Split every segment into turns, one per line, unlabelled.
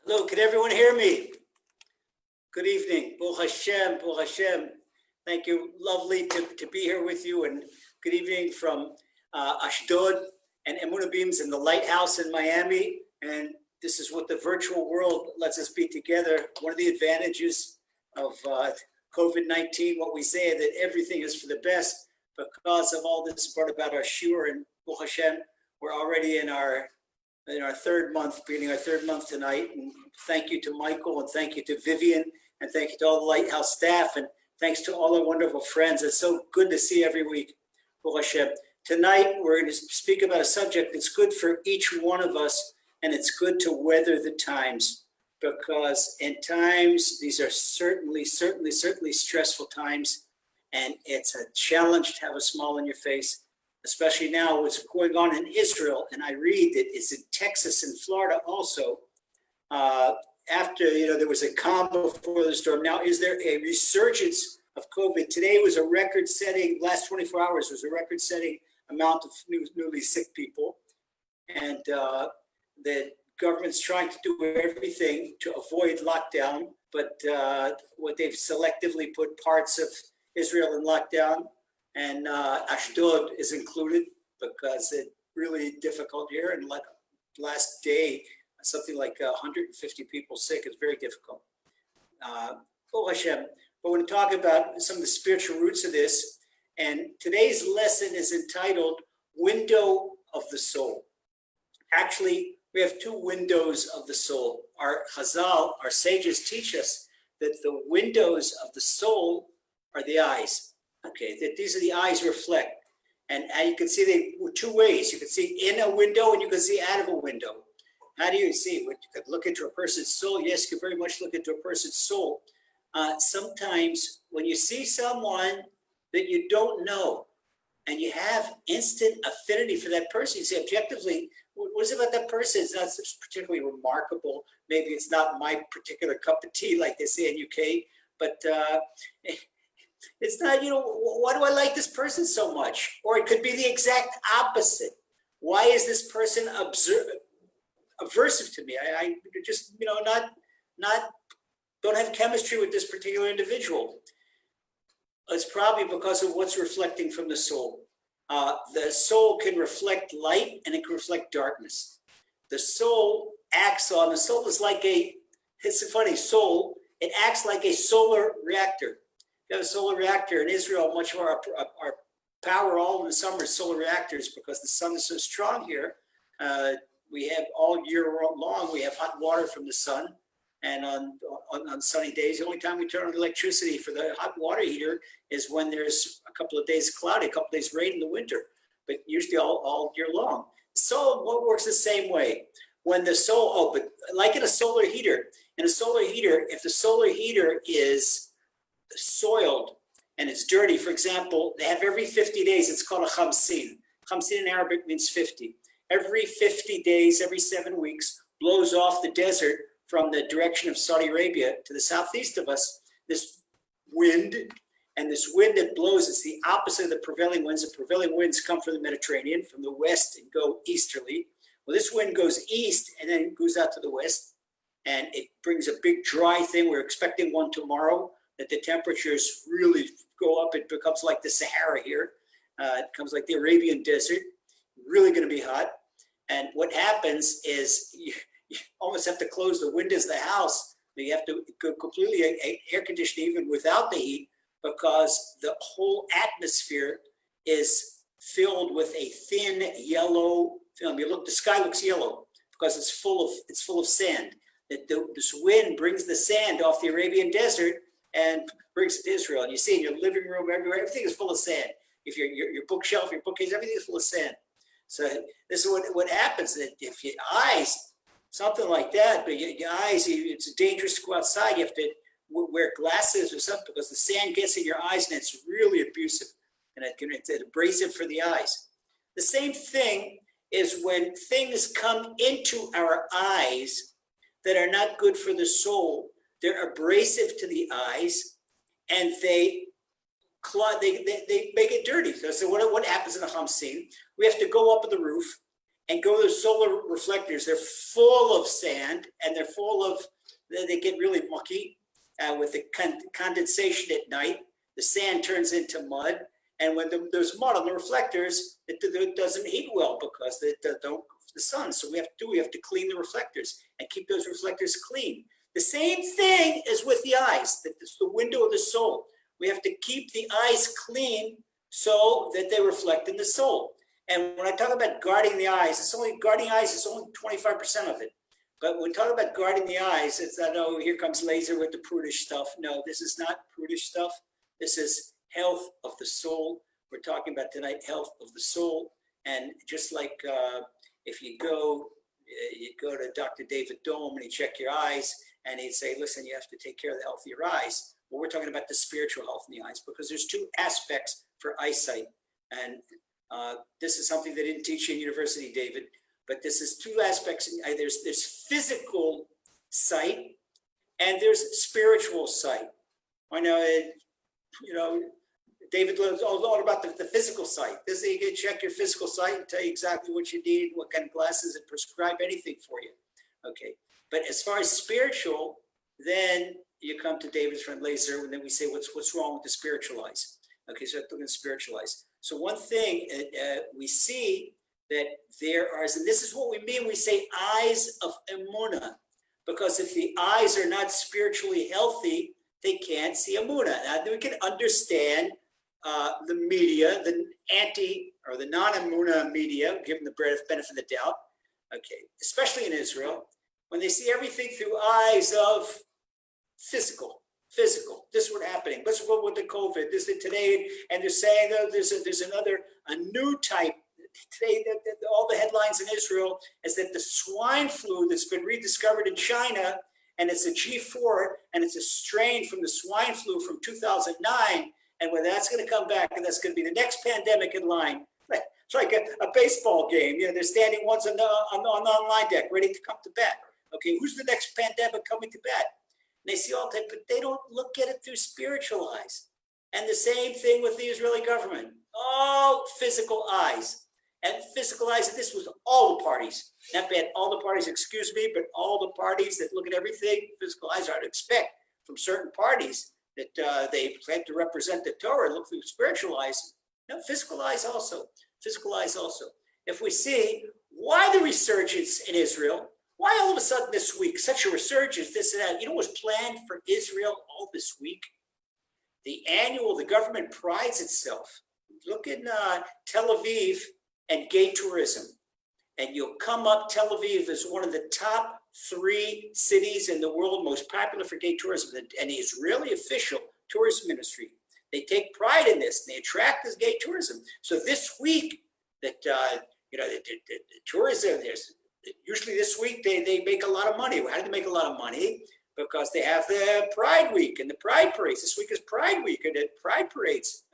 Hello, can everyone hear me? Good evening. Baruch Hashem, Baruch Hashem. Thank you. Lovely to be here with you. And good evening from Ashdod and Emunah Beams in the Lighthouse in Miami. And this is what the virtual world lets us be together. One of the advantages of COVID-19, what we say that everything is for the best because of all this brought about our shiur, and Baruch Hashem, we're already in our third month, beginning our third month tonight. And thank you to Michael, and thank you to Vivian, and thank you to all the Lighthouse staff, and thanks to all our wonderful friends. It's so good to see every week, Baruch Hashem. Tonight, we're going to speak about a subject that's good for each one of us, and it's good to weather the times, because in times, these are certainly stressful times, and it's a challenge to have a smile on your face, especially now what's going on in Israel. And I read that it's in Texas and Florida also. After, there was a calm before the storm. Now, is there a resurgence of COVID? Today was a record-setting, last 24 hours was a record-setting amount of newly sick people. And the government's trying to do everything to avoid lockdown, but what they've selectively put parts of Israel in lockdown, and Ashdod is included because it's really difficult here. And like last day, something like 150 people sick. It's very difficult. Oh Hashem. But we're going to talk about some of the spiritual roots of this. And today's lesson is entitled Window of the Soul. Actually, we have two windows of the soul. Our Chazal, our sages teach us that the windows of the soul are the eyes. Okay, that these are the eyes reflect. And you can see they were two ways. You can see in a window and you can see out of a window. How do you see? You could look into a person's soul. Yes, you can very much look into a person's soul. Sometimes when you see someone that you don't know and you have instant affinity for that person, you say objectively, what is it about that person? It's not particularly remarkable. Maybe it's not my particular cup of tea, like they say in UK, but it's not, why do I like this person so much? Or it could be the exact opposite. Why is this person aversive to me? I just, don't have chemistry with this particular individual. It's probably because of what's reflecting from the soul. The soul can reflect light and it can reflect darkness. The soul is like it's a funny soul. It acts like a solar reactor. You have a solar reactor in Israel. Much of our power all in the summer is solar reactors because the sun is so strong here. We have all year long, we have hot water from the sun. And on sunny days, the only time we turn on electricity for the hot water heater is when there's a couple of days cloudy, a couple of days rain in the winter, but usually all year long. So what works the same way? When the soul, but like in a solar heater, if the solar heater is soiled and it's dirty, for example, they have every 50 days, it's called a khamsin. Khamsin in Arabic means 50. Every 50 days, every 7 weeks, blows off the desert from the direction of Saudi Arabia to the southeast of us, this wind, and this wind that blows is the opposite of the prevailing winds. The prevailing winds come from the Mediterranean, from the west, and go easterly. Well, this wind goes east and then goes out to the west, and it brings a big dry thing. We're expecting one tomorrow, that the temperatures really go up. It becomes like the Sahara here. It becomes like the Arabian desert, really going to be hot. And what happens is you almost have to close the windows of the house. You have to go completely air condition even without the heat, because the whole atmosphere is filled with a thin yellow film. The sky looks yellow because it's full of sand. This wind brings the sand off the Arabian desert and brings it to Israel. And you see in your living room, everywhere, everything is full of sand. If your bookshelf, your bookcase, everything is full of sand. So this is what happens. That if your eyes, something like that, but your eyes, it's dangerous to go outside. You have to wear glasses or something because the sand gets in your eyes and it's really abusive and it's abrasive for the eyes. The same thing is when things come into our eyes that are not good for the soul. They're abrasive to the eyes and they make it dirty. So what happens in a Hamsin? We have to go up on the roof and go to the solar reflectors. They're full of sand, and they get really mucky with the condensation at night. The sand turns into mud. And when there's mud on the reflectors, it doesn't heat well because they don't the sun. So we have to clean the reflectors and keep those reflectors clean. The same thing is with the eyes. It's the window of the soul. We have to keep the eyes clean so that they reflect in the soul. And when I talk about guarding the eyes, guarding eyes is only 25% of it. But when we talk about guarding the eyes, it's not, oh, here comes Lazer with the prudish stuff. No, this is not prudish stuff. This is health of the soul. We're talking about tonight health of the soul. And just like if you go to Dr. David Dome and he'd check your eyes and he'd say, listen, you have to take care of the health of your eyes. Well, we're talking about the spiritual health in the eyes because there's two aspects for eyesight. And this is something they didn't teach you in university, David, but this is two aspects. There's physical sight and there's spiritual sight. I know, David knows all about the physical sight. You can check your physical sight and tell you exactly what you need, what kind of glasses, and prescribe anything for you. Okay, but as far as spiritual, then you come to David's friend Lazer, and then we say, what's wrong with the spiritual eyes? Okay, so I'm looking at spiritual eyes. So one thing we see that there are, and this is what we mean, we say eyes of emunah, because if the eyes are not spiritually healthy, they can't see emunah. Now we can understand the media, the anti or the non-emunah media, given the benefit of the doubt, okay, especially in Israel, when they see everything through eyes of physical. This is what's happening. This is what with the COVID. This is today, and they're saying that there's a new type. Today, all the headlines in Israel is that the swine flu that's been rediscovered in China, and it's a G4, and it's a strain from the swine flu from 2009, and when that's going to come back, and that's going to be the next pandemic in line. It's like a baseball game. They're standing once on the line deck, ready to come to bat. Okay, who's the next pandemic coming to bat? And they see all that, but they don't look at it through spiritual eyes. And the same thing with the Israeli government. All physical eyes. And physical eyes, and this was all the parties. Not bad, all the parties, excuse me, but all the parties that look at everything, physical eyes are to expect from certain parties that they plan to represent the Torah, look through spiritual eyes. No, physical eyes also. If we see why the resurgence in Israel, why all of a sudden this week, such a resurgence, this and that, what was planned for Israel all this week? The government prides itself. Look in Tel Aviv and gay tourism. And you'll come up, Tel Aviv is one of the top 3 cities in the world most popular for gay tourism. And the Israeli official tourism ministry, they take pride in this. And they attract this gay tourism. So this week, the tourism, usually this week they make a lot of money. How do they make a lot of money? Because they have the Pride Week and the Pride Parades. This week is Pride Week and the Pride Parades.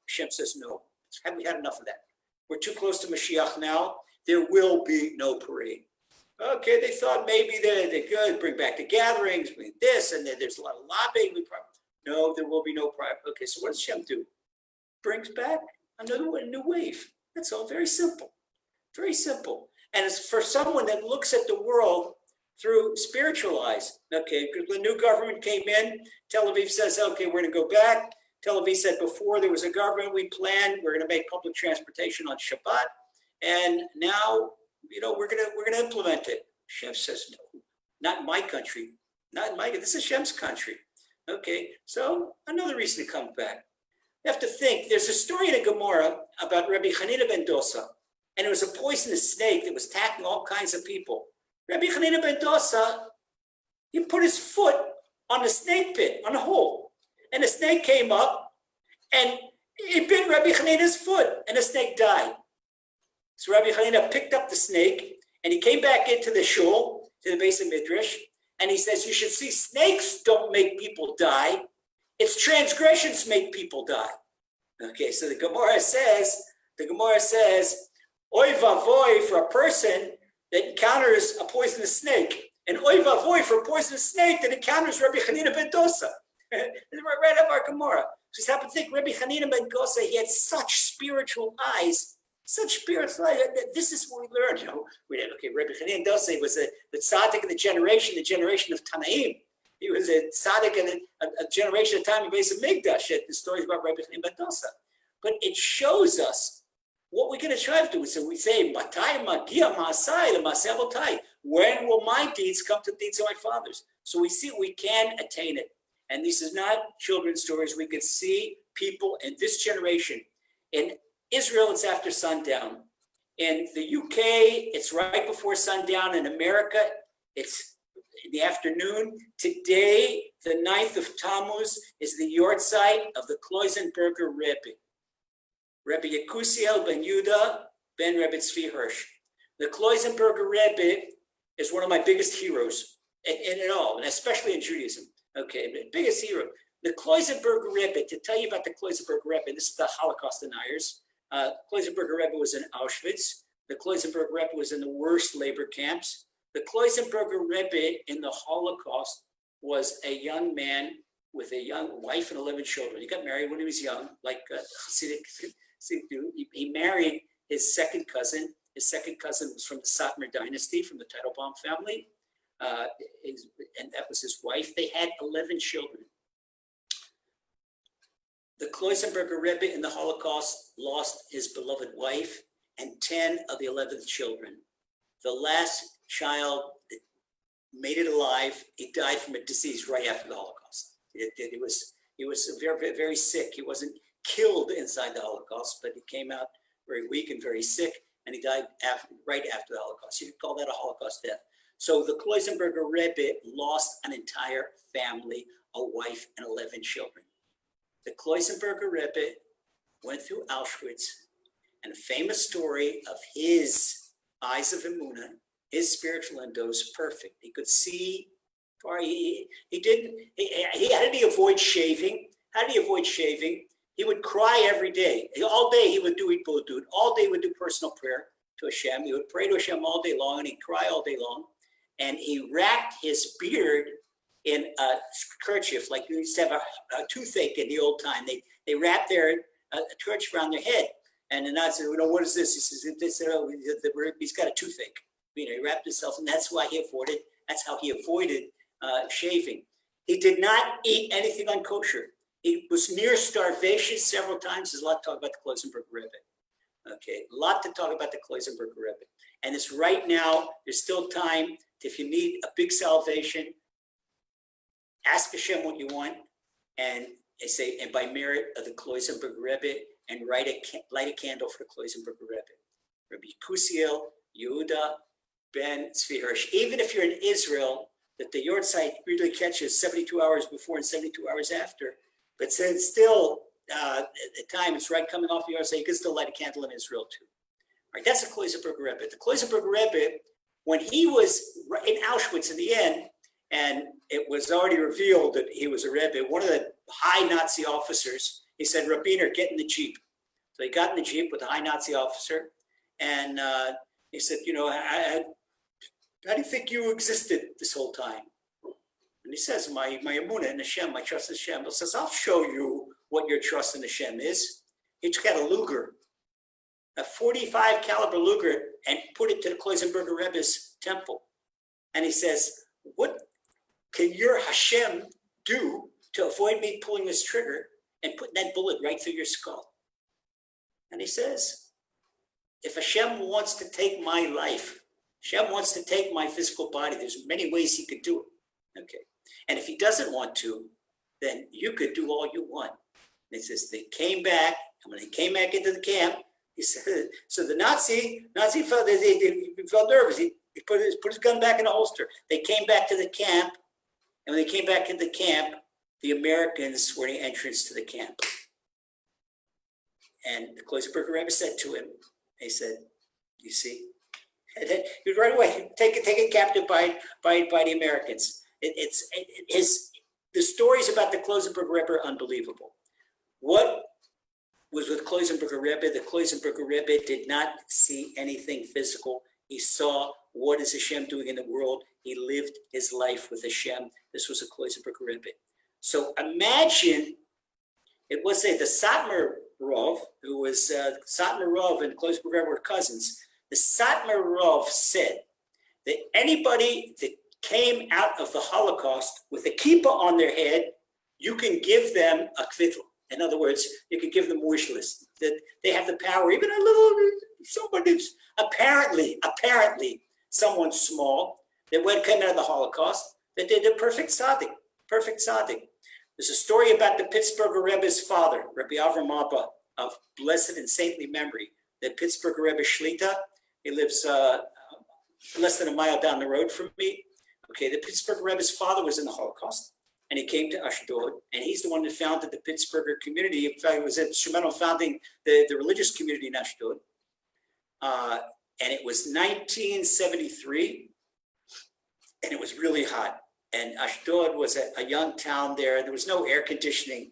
Hashem says, no, have we had enough of that? We're too close to Mashiach now. There will be no parade. Okay, they thought maybe they could bring back the gatherings, this, and then there's a lot of lobbying. No, there will be no pride. Okay, so what does Hashem do? Brings back a new wave. That's all. Very simple. Very simple. And it's for someone that looks at the world through spiritual eyes. Okay, because the new government came in, Tel Aviv says, okay, we're going to go back. Tel Aviv said before there was a government, we planned, we're going to make public transportation on Shabbat. And now, we're going to implement it. Hashem says, no, not in my country. This is Hashem's country. Okay, so another reason to come back. You have to think, there's a story in the Gemara about Rabbi Hanina ben Dosa, and it was a poisonous snake that was attacking all kinds of people. Rabbi Hanina ben Dosa, he put his foot on the snake pit, on a hole, and the snake came up, and he bit Rabbi Hanina's foot, and the snake died. So Rabbi Hanina picked up the snake, and he came back into the shul, to the base of Midrash, and he says, you should see, snakes don't make people die. It's transgressions make people die. Okay, so the Gemara says, oy vavoy for a person that encounters a poisonous snake, and oy vavoy for a poisonous snake that encounters Rabbi Hanina ben Dosa. Right up our Gemara. Just happen to think Rabbi Hanina ben Dosa, he had such spiritual eyes such spiritual life. This is what we learned. Okay, Rabbi Chanina Dosei was the tzaddik of the generation of Tanaim. He was a tzaddik in a generation of time in Beis Hamikdash. The stories about Rabbi Chanina Dosei. But it shows us what we're going to try to do. So we say, "Matai magia maasai le'maaseh avotai." When will my deeds come to the deeds of my fathers? So we see we can attain it. And this is not children's stories. We could see people in this generation. In Israel, it's after sundown. In the UK, it's right before sundown. In America, it's in the afternoon. Today, the 9th of Tammuz, is the yortzeit of the Kloisenberger Rebbe. Rebbe Yekusiel ben Yudah ben Rebbe Tzvi Hirsch. The Kloisenberger Rebbe is one of my biggest heroes in it all, and especially in Judaism. Okay, the biggest hero. The Kloisenberger Rebbe, to tell you about the Kloisenberger Rebbe, this is the Holocaust deniers. Kloisenberger Rebbe was in Auschwitz. The Kloisenberger Rebbe was in the worst labor camps. The Kloisenberger Rebbe in the Holocaust was a young man with a young wife and 11 children. He got married when he was young, like Hasidic dude. He married his second cousin. His second cousin was from the Satmar dynasty, from the Teitelbaum family. And that was his wife. They had 11 children. The Kloisenberger Rebbe in the Holocaust lost his beloved wife and 10 of the 11 children. The last child made it alive. He died from a disease right after the Holocaust. He was very, very sick. He wasn't killed inside the Holocaust, but he came out very weak and very sick, and he died right after the Holocaust. You could call that a Holocaust death. So the Kloisenberger Rebbe lost an entire family, a wife, and 11 children. The Kloisenberger Rebbe went through Auschwitz, and a famous story of his eyes of Emunah, his spiritual window is perfect. He could see far. How did he avoid shaving? How did he avoid shaving? He would cry every day. All day he would do Hitbodedut. All day he would do personal prayer to Hashem. He would pray to Hashem all day long, and he'd cry all day long. And he wrapped his beard in a kerchief, like you used to have a toothache in the old time. They wrapped their kerchief around their head. And the Nazi said, what is this? He says, he's got a toothache. He wrapped himself, and that's how he avoided shaving. He did not eat anything unkosher. He was near starvation several times. There's a lot to talk about the Kloisenberger Rebbe. Okay, a lot to talk about the Kloisenberger Rebbe. And it's right now, there's still time. If you need a big salvation, ask Hashem what you want, and they say, and by merit of the Kloisenberger Rebbe, and light a candle for the Kloisenberger Rebbe. Rabbi Kusiel Yehuda ben Tzvi Hirsch. Even if you're in Israel, that the yortzeit really catches 72 hours before and 72 hours after, but since still the time it's right coming off the yortzeit, you can still light a candle in Israel too. All right, that's the Kloisenberger Rebbe. The Kloisenberger Rebbe, when he was in Auschwitz in the end, and it was already revealed that he was a Rebbe, one of the high Nazi officers, he said, Rabbiner, get in the Jeep. So he got in the Jeep with the high Nazi officer, and he said, how do you think you existed this whole time? And he says, my emunah in Hashem, my trust in Hashem. He says, I'll show you what your trust in Hashem is. He took out a Luger, a 45 caliber Luger, and put it to the Kloisenberger Rebbe's temple. And he says, what can your Hashem do to avoid me pulling this trigger and putting that bullet right through your skull? And he says, if Hashem wants to take my life, Hashem wants to take my physical body, there's many ways he could do it. Okay. And if he doesn't want to, then you could do all you want. And he says, they came back, and when they came back into the camp, he said, so the Nazi felt, he felt nervous. He put his gun back in the holster. They came back to the camp, and when they came back into the camp, the Americans were the entrance to the camp. And the Kloisenberger Rebbe said to him, he said, you see, and then he was right away taken captive by the Americans. The stories about the Kloisenberger Rebbe are unbelievable. What was with Kloisenberger Rebbe? The Kloisenberger Rebbe did not see anything physical. He saw what is Hashem doing in the world. He lived his life with Hashem. This was a Kloisenberger Rebbe. So imagine, it was the Satmar Rav, who was Satmar Rav and Kloisenberg Rebbe were cousins. The Satmar Rav said that anybody that came out of the Holocaust with a kippah on their head, you can give them a kvittel. In other words, you can give them wish list. That they have the power, even a little, somebody's apparently someone small that when came out of the Holocaust, that they're the perfect tzaddik. There's a story about the Pittsburgher Rebbe's father, Rabbi Avram Abba, of blessed and saintly memory. The Pittsburgher Rebbe Shlita, he lives less than a mile down the road from me. Okay, the Pittsburgher Rebbe's father was in the Holocaust, and he came to Ashdod, and he's the one that founded the Pittsburgher community. In fact, he was instrumental in founding the religious community in Ashdod. And it was 1973, and it was really hot. And Ashdod was a young town there. There was no air conditioning.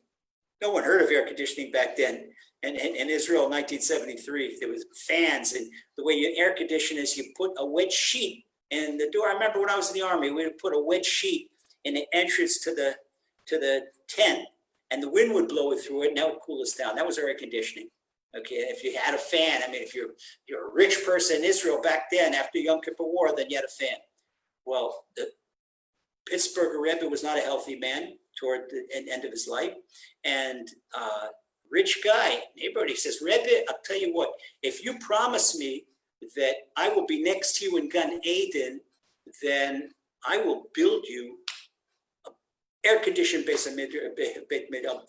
No one heard of air conditioning back then. And in Israel in 1973, there was fans. And the way you air condition is you put a wet sheet in the door. I remember when I was in the army, we would put a wet sheet in the entrance to the tent, and the wind would blow it through it, and that would cool us down. That was our air conditioning. Okay, if you had a fan, I mean, if you're a rich person in Israel back then, after Yom Kippur War, then you had a fan. Well, the Pittsburgher Rebbe was not a healthy man toward the end of his life, and rich guy, neighborhood, he says, Rebbe, I'll tell you what, if you promise me that I will be next to you in Gan Eden, then I will build you air-conditioned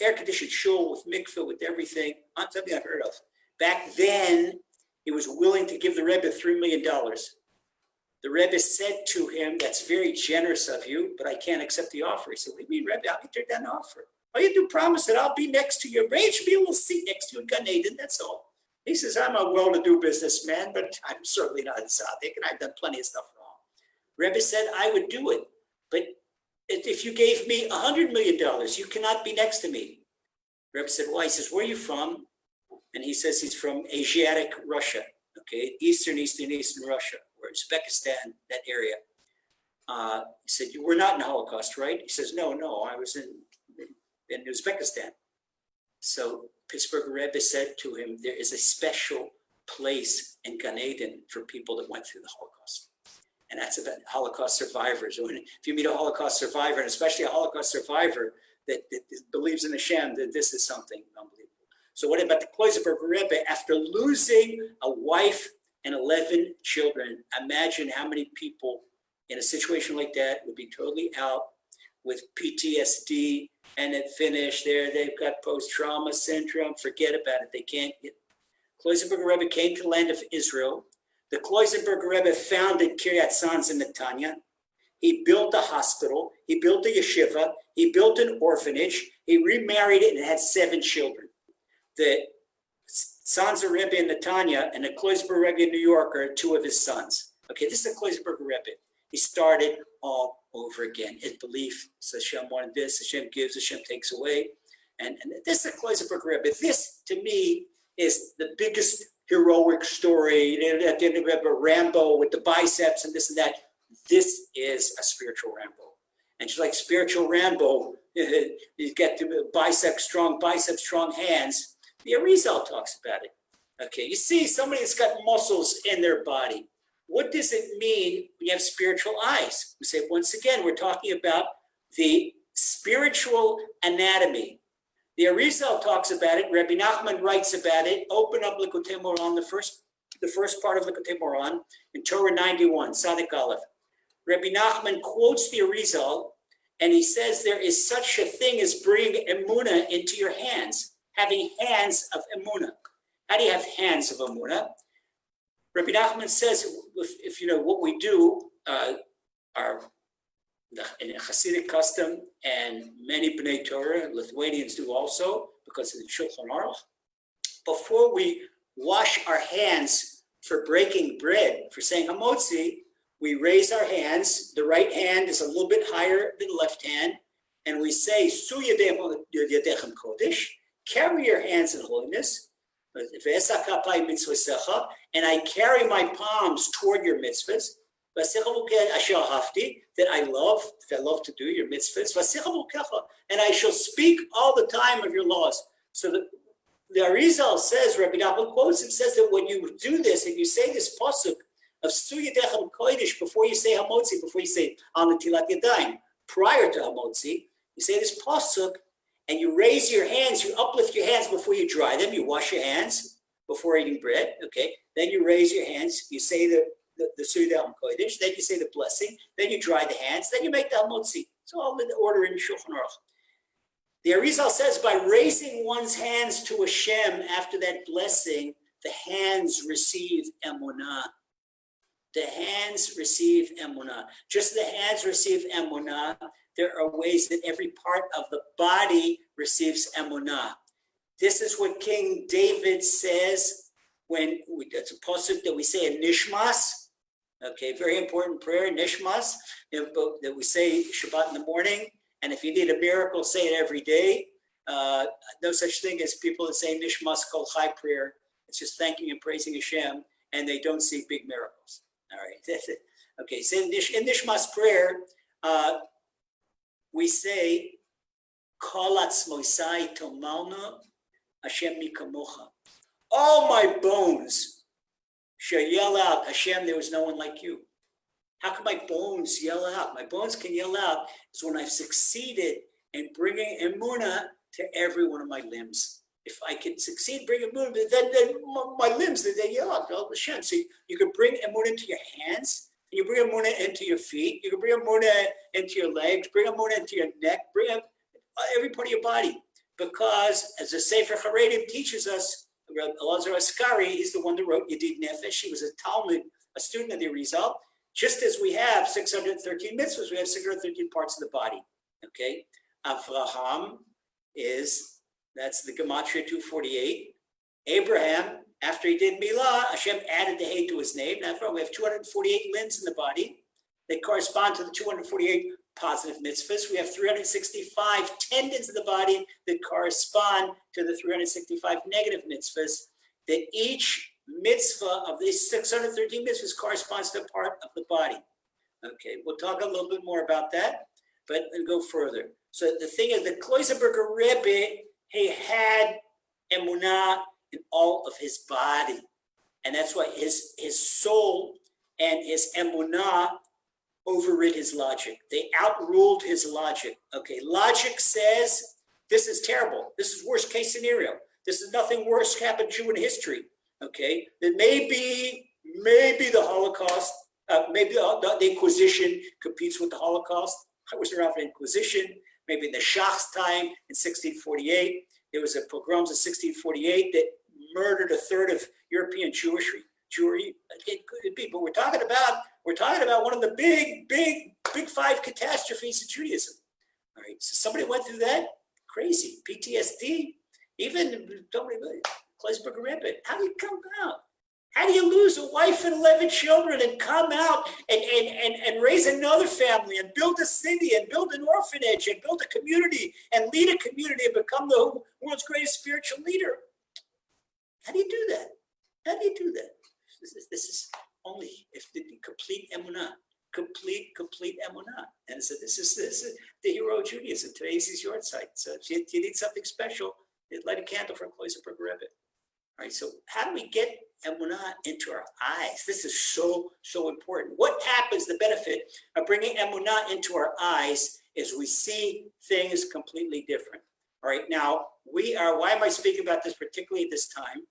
air-conditioned shul with mikveh, with everything, something I've heard of. Back then, he was willing to give the Rebbe $3 million. The Rebbe said to him, that's very generous of you, but I can't accept the offer. He said, what do you mean, Rebbe? I'll turn down the offer. All you do promise that I'll be next to you. Arrange me a little seat next to you in Gan Eden, that's all. He says, I'm a well-to-do businessman, but I'm certainly not a tzaddik, and I've done plenty of stuff wrong. Rebbe said, I would do it, but if you gave me $100 million, you cannot be next to me. Rebbe said, why? He says, where are you from? And he says he's from Asiatic Russia, okay, Eastern Russia, or Uzbekistan, that area. He said, you were not in the Holocaust, right? He says, no, I was in Uzbekistan. So Pittsburgher Rebbe said to him, there is a special place in Gan Eden for people that went through the Holocaust. And that's about Holocaust survivors. If you meet a Holocaust survivor, and especially a Holocaust survivor that believes in Hashem, that this is something unbelievable. So what about the Kloisenberger Rebbe? After losing a wife and 11 children, imagine how many people in a situation like that would be totally out with PTSD and it finished there. They've got post-trauma syndrome. Forget about it. They can't get. Kloisenberger Rebbe came to the land of Israel. The Kloisenberger Rebbe founded Kiryat Sanz in Netanya. He built a hospital. He built a yeshiva. He built an orphanage. He remarried it and had 7 children. The Sanzer Rebbe in Netanya and the Kloisenberger Rebbe in New York are 2 of his sons. Okay, this is the Kloisenberger Rebbe. He started all over again. His belief, Hashem wanted this, Hashem gives, Hashem takes away. And this is the Kloisenberger Rebbe. This, to me, is the biggest heroic story. At the end of Rebbe, Rambo with the biceps and this and that. This is a spiritual Rambo. And just like spiritual Rambo, you get the biceps, strong hands. The Arizal talks about it. Okay, you see somebody that's got muscles in their body. What does it mean when you have spiritual eyes? We say, once again, we're talking about the spiritual anatomy. The Arizal talks about it. Rabbi Nachman writes about it. Open up Likutei Moran, the first part of Likutei Moran in Torah 91, Sadik Aleph. Rabbi Nachman quotes the Arizal, and he says there is such a thing as bringing emunah into your hands, having hands of emunah. How do you have hands of emunah? Rabbi Nachman says, if you know what we do, in a Hasidic custom, and many B'nai Torah, Lithuanians do also, because of the Shulchan Aruch, before we wash our hands for breaking bread, for saying Hamotzi, we raise our hands. The right hand is a little bit higher than the left hand, and we say, Su yadechem kodesh, carry your hands in holiness, and I carry my palms toward your mitzvahs, that I love to do your mitzvahs, and I shall speak all the time of your laws. So the Arizal says, Rabbi Nachman quotes and says that when you do this and you say this pasuk of Suyadechem Kodesh before you say Hamotzi, before you say Al Netilat Yadayim, prior to Hamotzi, you say this pasuk and you raise your hands, you uplift your hands before you dry them, you wash your hands before eating bread, okay? Then you raise your hands, you say the Suyadechem Kodesh, then you say the blessing, then you dry the hands, then you make the Hamotzi. It's all in the order in Shulchan Aruch. The Arizal says by raising one's hands to Hashem after that blessing, the hands receive emunah. The hands receive emunah. Just the hands receive emunah. There are ways that every part of the body receives emunah. This is what King David says when it's a pasuk that we say in Nishmas. Okay, very important prayer, Nishmas, that we say Shabbat in the morning. And if you need a miracle, say it every day. No such thing as people that say Nishmas Kol Chai prayer. It's just thanking and praising Hashem, and they don't see big miracles. All right, that's it. Okay, so in Nishmas prayer, we say, Kol atzmosai tomalna Hashem mikamocha. All my bones shall yell out, Hashem, there was no one like you. How can my bones yell out? My bones can yell out is when I've succeeded in bringing emunah to every one of my limbs. If I can succeed bringing emunah, then my limbs, they yell out, oh, Hashem. So you can bring emunah into your hands, you bring emunah into your feet, you can bring emunah into your legs, bring emunah into your neck, bring every part of your body. Because as the Sefer Haredim teaches us, Rabbi Lazer Brody is the one that wrote Yedid Nefesh. He was a Talmud, a student of the Arizal. Just as we have 613 mitzvahs, we have 613 parts of the body. Okay, Avraham that's the Gematria 248. Abraham, after he did Milah, Hashem added the Hey to his name. Now, we have 248 limbs in the body. They correspond to the 248 positive mitzvahs. We have 365 tendons in the body that correspond to the 365 negative mitzvahs. That each mitzvah of these 613 mitzvahs corresponds to a part of the body. Okay, we'll talk a little bit more about that, but then go further. So the thing is, the Kloisenberger Rebbe, he had emunah in all of his body, and that's why his soul and his emunah overrid his logic. They outruled his logic. Okay, logic says this is terrible. This is worst case scenario. This is nothing worse happened to you in history. Okay, that maybe the Holocaust, maybe the Inquisition competes with the Holocaust. I was around for the Inquisition. Maybe in the Shach's time in 1648, there was a pogroms in 1648 that murdered a third of European Jewry. It could be, but we're talking about one of the big five catastrophes in Judaism. All right, so somebody went through that. Crazy PTSD. Even Kloisenberger Rebbe. How do you come out? How do you lose a wife and 11 children and come out and raise another family and build a city and build an orphanage and build a community and lead a community and become the world's greatest spiritual leader? How do you do that? How do you do that? This is only if the complete emunah, complete emunah. And so this is the hero of Judaism. Today's his yard site. So if you need something special, light a candle for Kloisenberger Rebbe. All right, so how do we get emunah into our eyes? This is so important. What happens, the benefit of bringing emunah into our eyes is we see things completely different. All right, now why am I speaking about this particularly this time?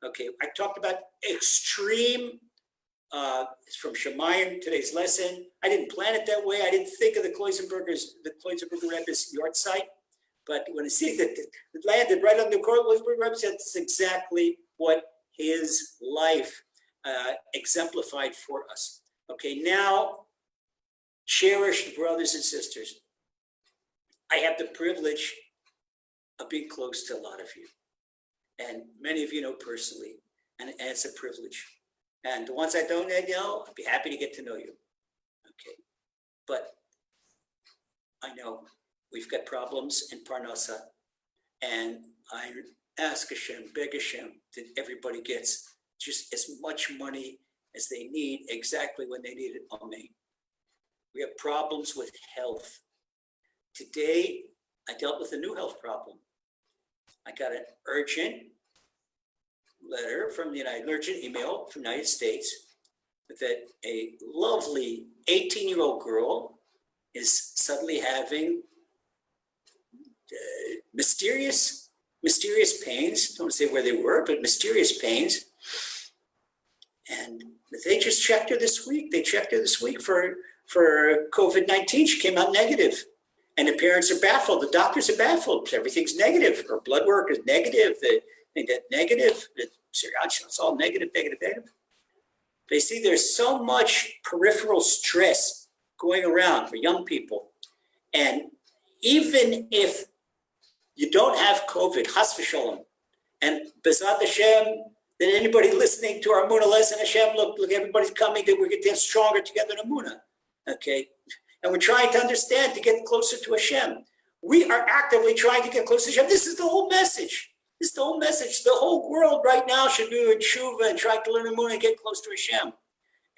Okay, I talked about extreme, it's from Shemayim, today's lesson. I didn't plan it that way. I didn't think of the Kloisenberger Rebbe's yard site. But when I see that it landed right on the Kloisenberger Rebbe, that's exactly what his life exemplified for us. Okay, now, cherished brothers and sisters, I have the privilege of being close to a lot of you. And many of you know personally, and it's a privilege. And the ones I don't know, I'd be happy to get to know you. Okay, but I know we've got problems in Parnassa, and I ask Hashem, beg Hashem, that everybody gets just as much money as they need exactly when they need it. Amen. We have problems with health. Today, I dealt with a new health problem. I got an urgent letter from the urgent email from the United States that a lovely 18-year-old girl is suddenly having mysterious pains. Don't want to say where they were, but mysterious pains. And they just checked her this week. They checked her this week for COVID-19. She came out negative. And the parents are baffled. The doctors are baffled. Everything's negative. Her blood work is negative. They get negative. It's all negative. They see there's so much peripheral stress going around for young people. And even if you don't have COVID, chas v'sholom, and B'ezrat Hashem, that anybody listening to our Amunah lesson, Hashem, look, everybody's coming, that we're getting stronger together in Amunah, okay? And we're trying to understand to get closer to Hashem. We are actively trying to get closer to Hashem. This is the whole message. This is the whole message. The whole world right now should be in tshuva and trying to learn Amunah and get close to Hashem.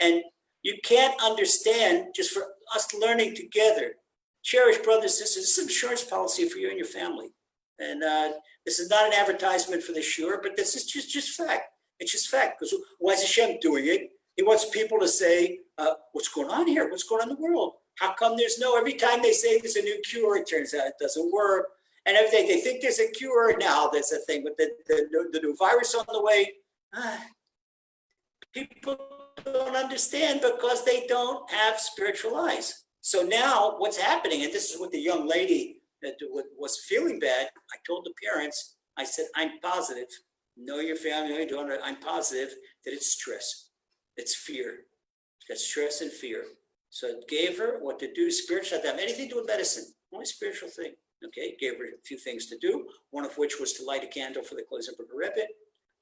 And you can't understand just for us learning together. Cherished brothers and sisters, this is an insurance policy for you and your family. And this is not an advertisement for the sure, but this is just fact. It's just fact. Because why is Hashem doing it? He wants people to say, what's going on here? What's going on in the world? How come there's every time they say there's a new cure, it turns out it doesn't work. And everything, they think there's a cure now, there's a thing, but the new virus on the way, people don't understand because they don't have spiritual eyes. So now what's happening, and this is what the young lady that was feeling bad, I told the parents, I said, I'm positive, know your family, know your daughter, I'm positive that it's stress, it's fear, it's stress and fear. So it gave her what to do, spiritual, didn't have anything to do with medicine, only spiritual thing, okay? Gave her a few things to do, one of which was to light a candle for the Kloisenberger Rebbe,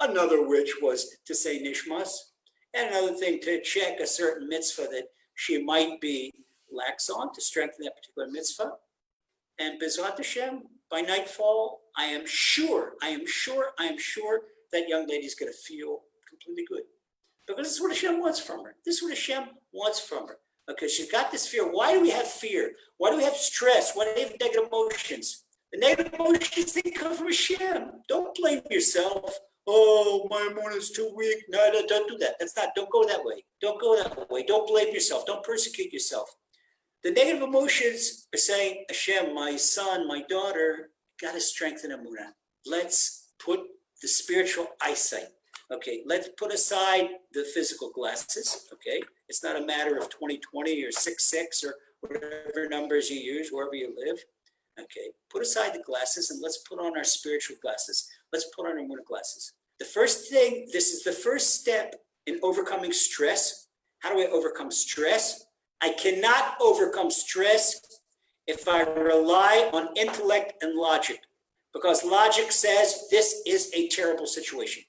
another which was to say Nishmas, and another thing to check a certain mitzvah that she might be lax on to strengthen that particular mitzvah. And B'ezrat Hashem, by nightfall, I am sure that young lady's gonna feel completely good. Because this is what Hashem wants from her. This is what Hashem wants from her. Okay, she's got this fear. Why do we have fear? Why do we have stress? Why do we have negative emotions? The negative emotions, they come from Hashem. Don't blame yourself. Oh, my emotion is too weak. No, don't do that. Don't go that way. Don't go that way. Don't blame yourself. Don't persecute yourself. The negative emotions are saying, Hashem, my son, my daughter, got to strengthen Amunah. Let's put the spiritual eyesight. Okay, let's put aside the physical glasses, okay? It's not a matter of 20/20 or 6/6 or whatever numbers you use, wherever you live. Okay, put aside the glasses and let's put on our spiritual glasses. Let's put on our Amunah glasses. The first thing, this is the first step in overcoming stress. How do I overcome stress? I cannot overcome stress if I rely on intellect and logic, because logic says this is a terrible situation.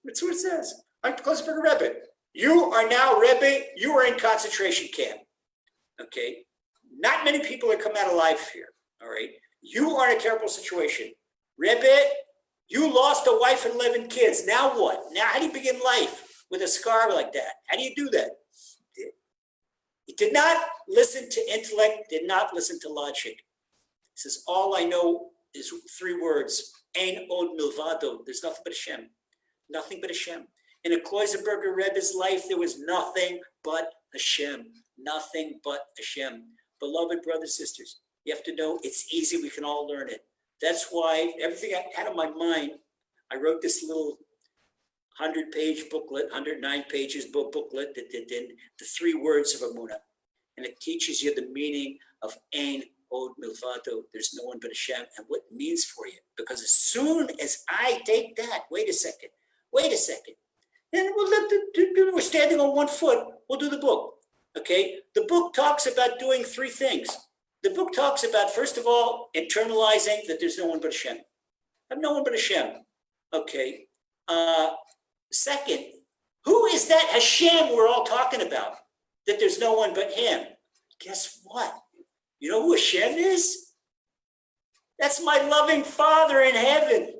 That's what it says. I'm Kloisenberger Rebbe. You are now Rebbe. You are in concentration camp. Okay. Not many people are come out alive here. All right. You are in a terrible situation. Rebbe, you lost a wife and 11 kids. Now what? Now how do you begin life with a scar like that? How do you do that? He did not listen to intellect, did not listen to logic. He says, all I know is 3 words. Ein od milvado. There's nothing but Hashem. Nothing but Hashem. In a Kloisenberger Rebbe's life, there was nothing but Hashem. Nothing but Hashem. Beloved brothers and sisters, you have to know it's easy. We can all learn it. That's why everything I had in my mind, I wrote this little 100-page booklet, 109 pages booklet that did the 3 words of Amunah. And it teaches you the meaning of Ein od milvado. There's no one but Hashem and what it means for you. Because as soon as I take that, wait a second. And we're standing on 1 foot. We'll do the book. Okay. The book talks about doing 3 things. The book talks about, first of all, internalizing that there's no one but Hashem. I have no one but Hashem. Okay. Second, who is that Hashem we're all talking about? That there's no one but him. Guess what? You know who Hashem is? That's my loving Father in heaven.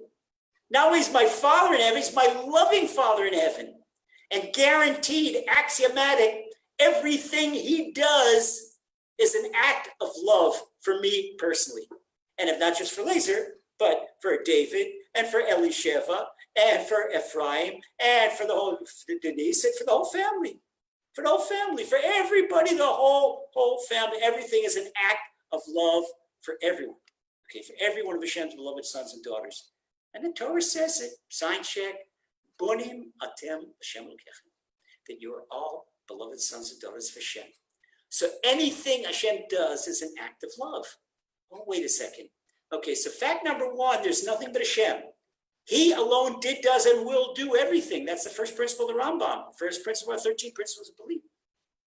Not only is my Father in heaven, he's my loving Father in heaven. And guaranteed, axiomatic, everything he does is an act of love for me personally. And if not just for Lazer, but for David and for Elisheva and for Ephraim, and for the whole Denise, and for the whole family. For the whole family, for everybody, the whole family. Everything is an act of love for everyone. Okay, for every one of Hashem's beloved sons and daughters. And the Torah says it, sign check, Bonim atem Hashem Elokechem, that you are all beloved sons and daughters of Hashem. So anything Hashem does is an act of love. Oh, wait a second. Okay, so fact number one, there's nothing but Hashem. He alone did, does, and will do everything. That's the first principle of the Rambam. First principle of 13 principles of belief.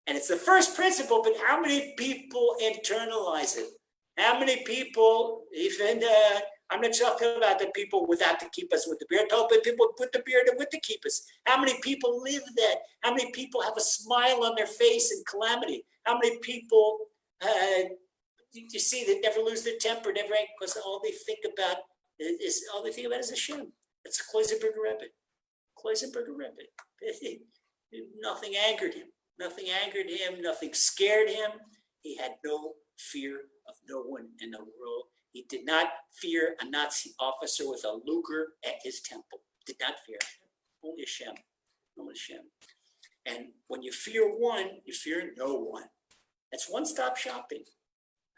And it's the first principle, but how many people internalize it? How many people, even, I'm not talking about the people without the kippas with the beard, I'm talking about people with the beard and with the kippas. How many people live that? How many people have a smile on their face in calamity? How many people, you see, that never lose their temper, never angry, because all they think about is Hashem. It's Kloisenberger Rebbe. Kloisenberger Rebbe. Nothing angered him. Nothing angered him. Nothing scared him. He had no fear of no one in the world. He did not fear a Nazi officer with a Luger at his temple. Did not fear him. Only Hashem. Only Hashem. And when you fear one, you fear no one. That's one-stop shopping.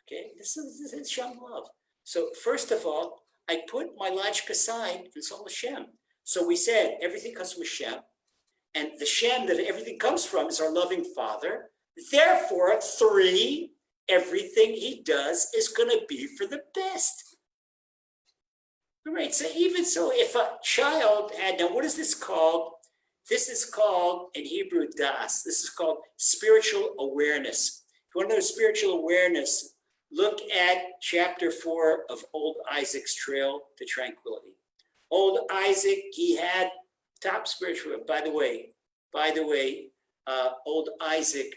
Okay, this is Hashem love. So first of all, I put my logic aside, and it's all Hashem. So we said everything comes from Hashem, and the Shem that everything comes from is our loving Father. Therefore, three, everything He does is going to be for the best. All right. So even so, if a child had, now what is this called? This is called in Hebrew das. This is called spiritual awareness. If you want to know spiritual awareness, look at chapter 4 of Old Isaac's Trail to Tranquility. Old Isaac, he had top spiritual. By the way, Old Isaac,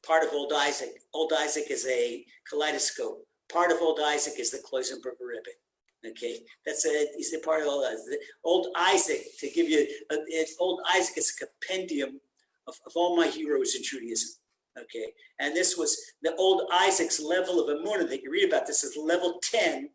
part of Old Isaac is a kaleidoscope. Part of Old Isaac is the Kloisenberger Rebbe. Okay, he's a part of Old Isaac. To give you, Old Isaac is a compendium of all my heroes in Judaism. Okay, and this was the Old Isaac's level of emunah that you read about. This is level 10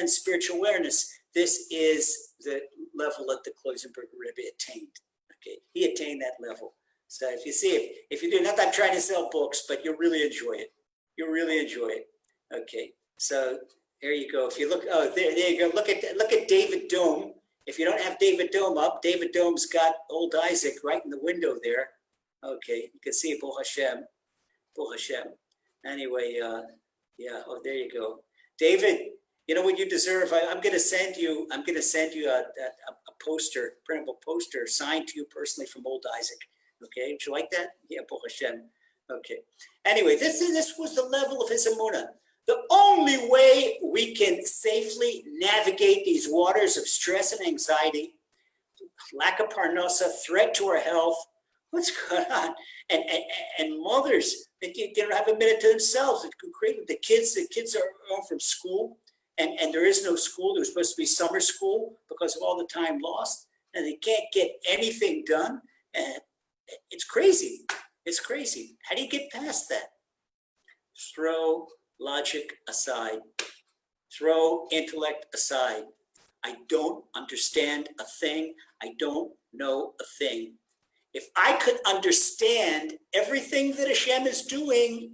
spiritual awareness. This is the level that the Kloisenberger Rebbe attained. Okay, he attained that level. So if you see, if you do, not that I'm trying to sell books, but you'll really enjoy it. You'll really enjoy it. Okay, so there you go. If you look, oh, there you go. Look at David Dome. If you don't have David Dome up, David Dome's got Old Isaac right in the window there. Okay, you can see it, Bo Hashem. Anyway, yeah. Oh, there you go, David. You know what you deserve. I'm going to send you a poster, printable poster, signed to you personally from Old Isaac. Okay, would you like that? Yeah, Bo Hashem. Okay. Anyway, this was the level of his emunah. The only way we can safely navigate these waters of stress and anxiety, lack of parnasa, threat to our health. What's going on? And mothers, they don't have a minute to themselves. The kids are home from school, and there is no school. There's supposed to be summer school because of all the time lost, and they can't get anything done. And it's crazy. It's crazy. How do you get past that? Throw logic aside. Throw intellect aside. I don't understand a thing. I don't know a thing. If I could understand everything that Hashem is doing,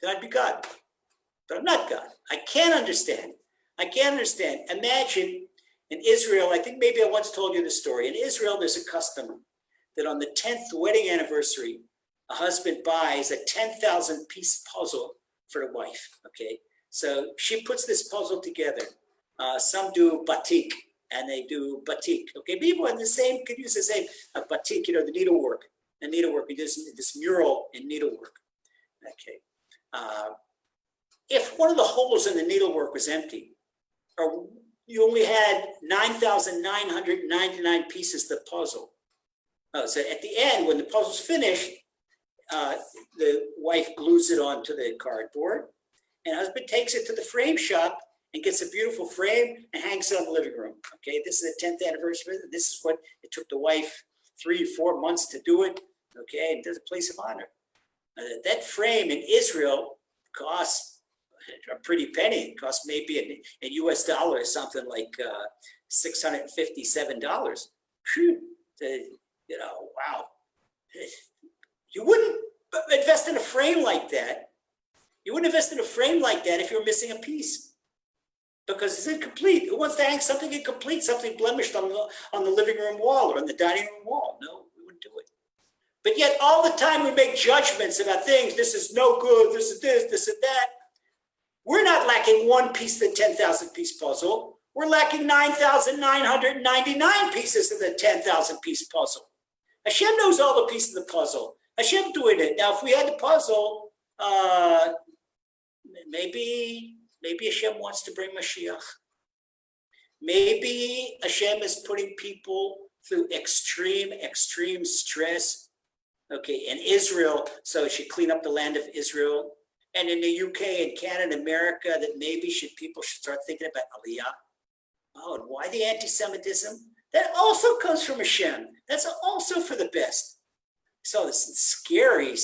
then I'd be God. But I'm not God. I can't understand. Imagine in Israel, I think maybe I once told you the story. In Israel, there's a custom that on the 10th wedding anniversary, a husband buys a 10,000 piece puzzle for the wife. Okay, so she puts this puzzle together. Some do batik. And they do batik. Okay, people in the same could use the same batik. The needlework. We do this mural in needlework. Okay, if one of the holes in the needlework was empty, or you only had 9,999 pieces of the puzzle. So at the end, when the puzzle's finished, the wife glues it onto the cardboard, and husband takes it to the frame shop and gets a beautiful frame and hangs it in the living room. Okay, this is the 10th anniversary. This is what it took the wife 3-4 months to do it. Okay, and there's a place of honor. That frame in Israel costs a pretty penny. It costs maybe in US dollars something like $657. Phew, wow. You wouldn't invest in a frame like that. You wouldn't invest in a frame like that if you're missing a piece, because it's incomplete. Who wants to hang something incomplete, something blemished on the living room wall or on the dining room wall? No, we wouldn't do it. But yet all the time we make judgments about things. This is no good. This is this and that. We're not lacking one piece of the 10,000 piece puzzle. We're lacking 9,999 pieces of the 10,000 piece puzzle. Hashem knows all the pieces of the puzzle. Hashem doing it. Now, if we had the puzzle, maybe Hashem wants to bring Mashiach. Maybe Hashem is putting people through extreme stress. Okay, in Israel, so it should clean up the land of Israel. And in the UK and Canada, America, that maybe people should start thinking about Aliyah. Oh, and why the anti-Semitism? That also comes from Hashem. That's also for the best. So this scary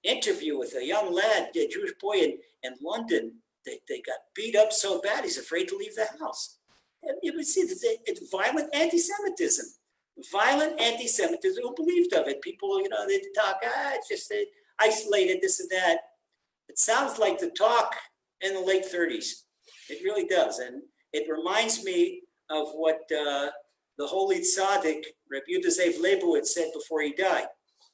interview with a young lad, a Jewish boy in London. They got beat up so bad, he's afraid to leave the house. And you would see it's violent anti-Semitism. Violent anti-Semitism. Who believed of it? People, they talk, it's just isolated, this and that. It sounds like the talk in the late 30s. It really does. And it reminds me of what the holy tzaddik, Rabbi Lazer Brody, said before he died.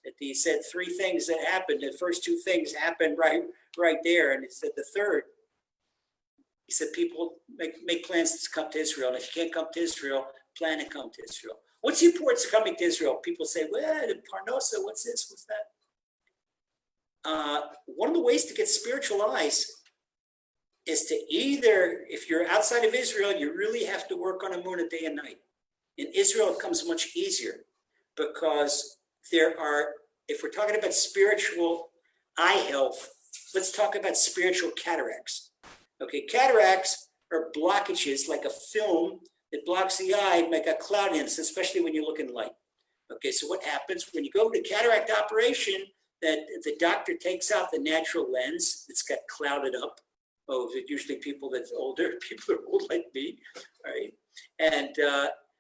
That he said three things that happened. The first two things happened right there. And he said the third, he said, people make plans to come to Israel. And if you can't come to Israel, plan to come to Israel. What's the importance of coming to Israel? People say, well, the Parnosa, what's this, what's that? One of the ways to get spiritual eyes is to either, if you're outside of Israel, you really have to work on Emunah day and night. In Israel, it comes much easier because if we're talking about spiritual eye health, let's talk about spiritual cataracts. Okay, cataracts are blockages like a film that blocks the eye, make a cloudiness, especially when you look in light. Okay, so what happens when you go to cataract operation? That the doctor takes out the natural lens that's got clouded up. Oh, usually people that's older, people are old like me, right? And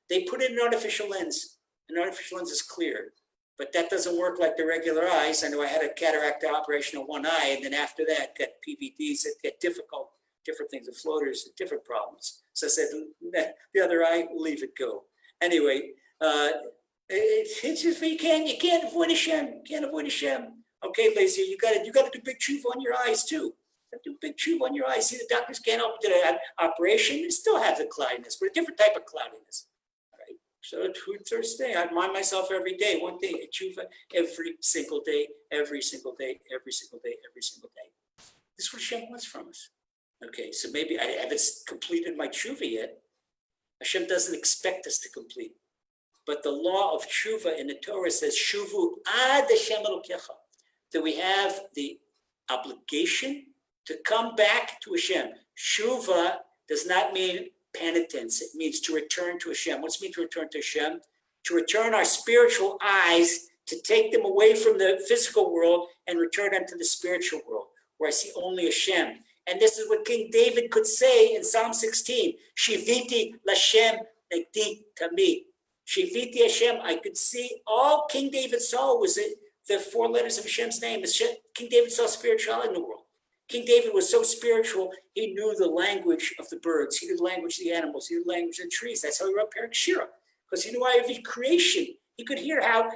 they put in an artificial lens. An artificial lens is clear, but that doesn't work like the regular eyes. I know I had a cataract operation on one eye, and then after that, got PVDs that get difficult, different things, the floaters, different problems. So I said, the other eye, leave it go. Anyway, it's just you can't avoid Hashem. Can't avoid Hashem. Okay, Lazer, you got to do big tshuva on your eyes too. You have to do big tshuva on your eyes. See, the doctors can't help do an operation. It still has a cloudiness, but a different type of cloudiness. All right. So Thursday, I remind myself every day, one thing, tshuva every single day, every single day, every single day, every single day. This is what Hashem wants from us. Okay, so maybe I haven't completed my tshuva yet. Hashem doesn't expect us to complete. But the law of tshuva in the Torah says, shuvu ad Hashem Elokecha, that we have the obligation to come back to Hashem. Tshuva does not mean penitence. It means to return to Hashem. What's it mean to return to Hashem? To return our spiritual eyes, to take them away from the physical world and return them to the spiritual world, where I see only Hashem. And this is what King David could say in Psalm 16, Shiviti Lashem Negdi Tamid. Shiviti Hashem, I could see all King David saw was the four letters of Hashem's name. King David saw spirituality in the world. King David was so spiritual, he knew the language of the birds. He knew the language of the animals. He knew the language of the trees. That's how he wrote Perek Shira, because he knew every creation. He could hear how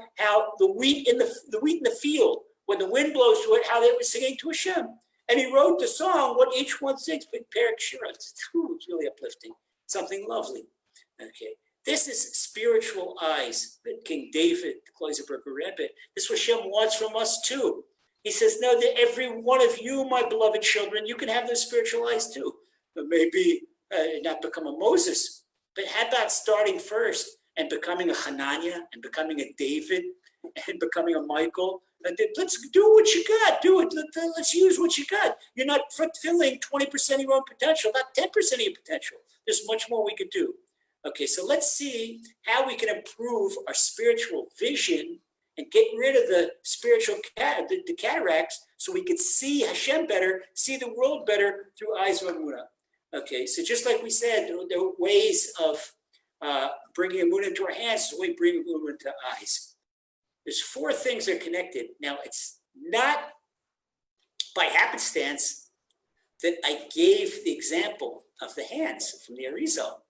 the wheat in the field, when the wind blows through it, how they were singing to Hashem. And he wrote the song, what each one sings, but Perek Shira. It's really uplifting, something lovely. Okay. This is spiritual eyes that King David, the Kloisenberger Rebbe, this is what Hashem wants from us too. He says, no, that every one of you, my beloved children, you can have those spiritual eyes too. But maybe not become a Moses, but how about starting first and becoming a Hananiah and becoming a David and becoming a Michael? Let's do what you got. Do it. Let's use what you got. You're not fulfilling 20% of your own potential, not 10% of your potential. There's much more we could do. Okay, so let's see how we can improve our spiritual vision and get rid of the spiritual the cataracts so we can see Hashem better, see the world better through eyes of Emunah. Okay, so just like we said, there are ways of bringing emunah into our hands, is the way we bring emunah into our eyes. There's 4 things that are connected. Now, it's not by happenstance that I gave the example of the hands from the Arizal,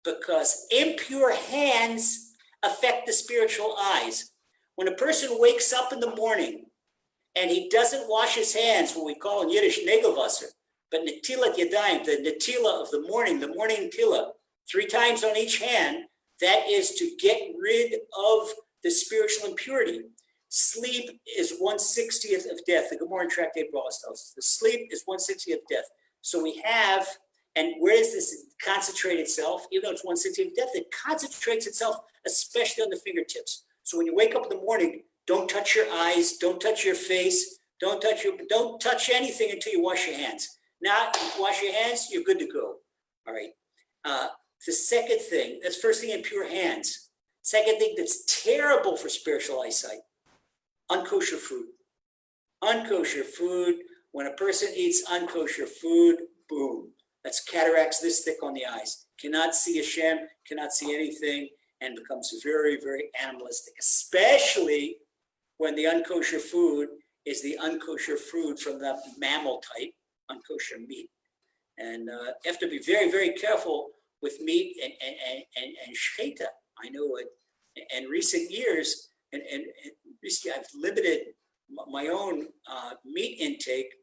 because impure hands affect the spiritual eyes. When a person wakes up in the morning and he doesn't wash his hands, what we call in Yiddish negelwasser, but netilat yadayim, the netila of the morning tila, 3 times on each hand, that is to get rid of the spiritual impurity. Sleep is 1/60th of death. The Gemara in Tractate Brahos tells us the sleep is 1/60th of death. So we have, and where does this concentrate itself? Even though it's 1/60th of death, it concentrates itself, especially on the fingertips. So when you wake up in the morning, don't touch your eyes, don't touch your face, don't touch anything until you wash your hands. Now, wash your hands, you're good to go. All right. The second thing, that's first thing, impure hands. Second thing that's terrible for spiritual eyesight, unkosher food. Unkosher food, when a person eats unkosher food, boom, that's cataracts this thick on the eyes. Cannot see Hashem, cannot see anything, and becomes very, very animalistic, especially when the unkosher food is the unkosher food from the mammal type, unkosher meat. And you have to be very, very careful with meat and shechita. I know it. In recent years, and recently I've limited my own meat intake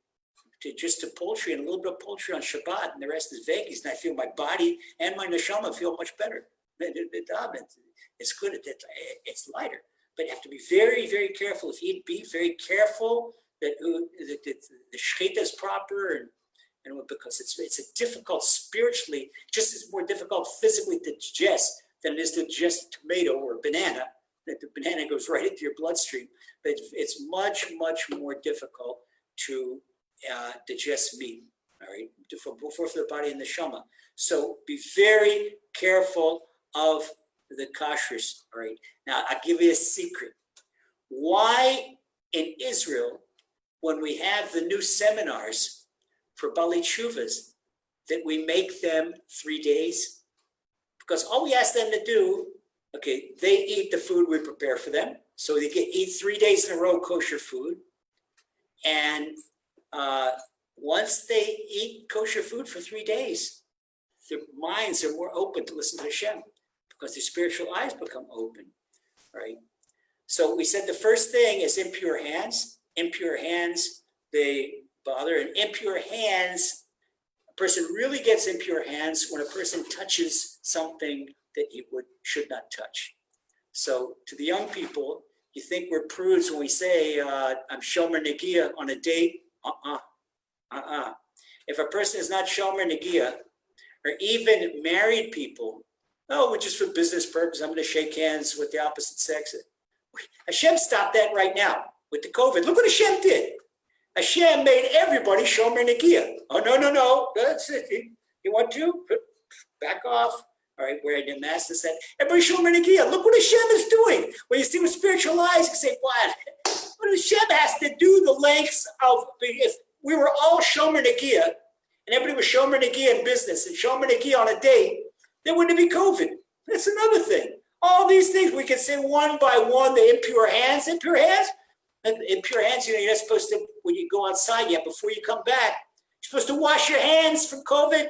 to just to poultry and a little bit of poultry on Shabbat, and the rest is veggies. And I feel my body and my neshama feel much better. It's good. It's lighter. But you have to be very, very careful. If you eat beef, very careful that the shechita is proper, and because it's a difficult spiritually, just as more difficult physically to digest than it is to digest a tomato or a banana. That the banana goes right into your bloodstream, but it's much, much more difficult to digest meat. All right, for the body and the neshama. So be very careful of the kashrus. All right. Now I'll give you a secret. Why in Israel, when we have the new seminars for Bali Tshuvas, that we make them 3 days? Because all we ask them to do, okay, they eat the food we prepare for them. So they eat 3 days in a row kosher food. And once they eat kosher food for 3 days, their minds are more open to listen to Hashem because their spiritual eyes become open, right? So we said the first thing is impure hands. Impure hands, they bother. And impure hands, a person really gets impure hands when a person touches something that he should not touch. So to the young people, you think we're prudes when we say, I'm Shomer Negia on a date? If a person is not Shomer Negia, or even married people, oh, just for business purpose, I'm going to shake hands with the opposite sex. Hashem stopped that right now with the COVID. Look what Hashem did. Hashem made everybody Shomer Negia. Oh, no. That's it. You want to? Back off. All right, wearing the mask and said, everybody Shomer Negia. Look what Hashem is doing. When you see with spiritual eyes, you say, what Hashem has to do the lengths of, if we were all Shomer Negia, and everybody was Shomer Negia in business and Shomer Negia on a date, there wouldn't be COVID. That's another thing. All these things we can say one by one, the impure hands, you're not supposed to, when you go outside yet, before you come back, you're supposed to wash your hands from COVID.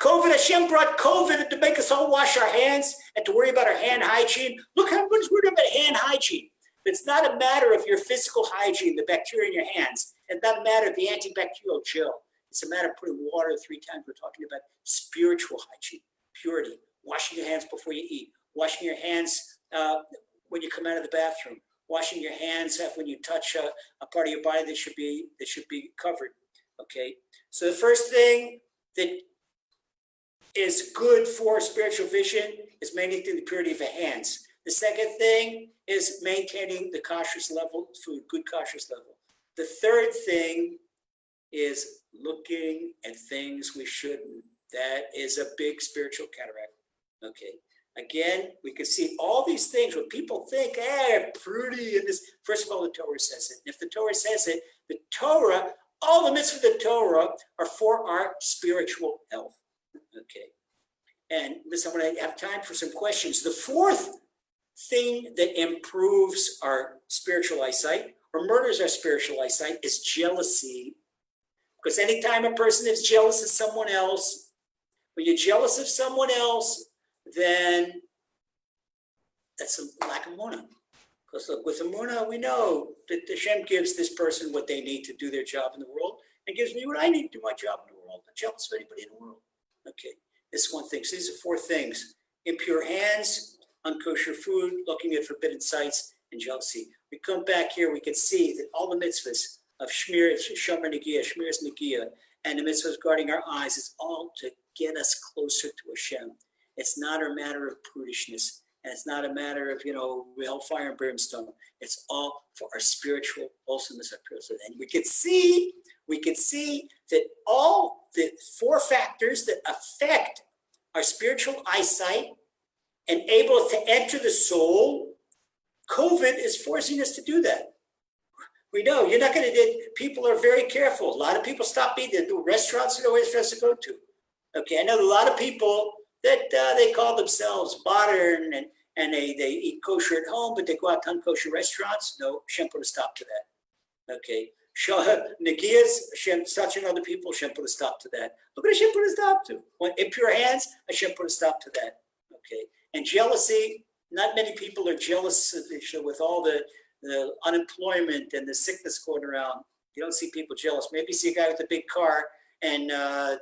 Hashem brought COVID to make us all wash our hands and to worry about our hand hygiene. Look how much we're talking about hand hygiene. It's not a matter of your physical hygiene, the bacteria in your hands. It's not a matter of the antibacterial gel. It's a matter of putting water 3 times. We're talking about spiritual hygiene, purity, washing your hands before you eat, washing your hands when you come out of the bathroom, washing your hands when you touch a part of your body that should be covered. Okay, so the first thing that is good for spiritual vision is maintaining the purity of the hands. The second thing is maintaining the kashrus level food, good kashrus level. The third thing is looking at things we shouldn't. That is a big spiritual cataract. Okay. Again, we can see all these things where people think, hey, pretty, and this. First of all, the Torah says it. And if the Torah says it, the Torah all the mitzvahs of the Torah are for our spiritual health. Okay. And listen, I'm going to have time for some questions. The fourth thing that improves our spiritual eyesight or murders our spiritual eyesight is jealousy. Because anytime a person is jealous of someone else, when you're jealous of someone else, then that's a lack of emunah. Because look, with emunah, we know that Hashem gives this person what they need to do their job in the world, and gives me what I need to do my job in the world. I'm not jealous of anybody in the world. Okay, this is one thing. So these are four things: impure hands, unkosher food, looking at forbidden sights, and jealousy. We come back here, we can see that all the mitzvahs of Shmir, Shomer Negiah, Shmir's Negiah, and the mitzvahs guarding our eyes is all to get us closer to Hashem. It's not a matter of prudishness, and it's not a matter of, hellfire and brimstone. It's all for our spiritual wholesomeness. And we can see that all the four factors that affect our spiritual eyesight and able to enter the soul, COVID is forcing us to do that. We know you're not going to, people are very careful. A lot of people stop eating. The restaurants are no restaurants to go to. Okay, I know a lot of people that they call themselves modern and they eat kosher at home, but they go out to unkosher restaurants. No, Hashem put a stop to that. Okay, Negias, Hashem touching other people, Hashem put a stop to that. Look what Hashem put a stop to. When impure hands, Hashem put a stop to that. Okay, and jealousy, not many people are jealous with all the unemployment and the sickness going around. You don't see people jealous. Maybe you see a guy with a big car and a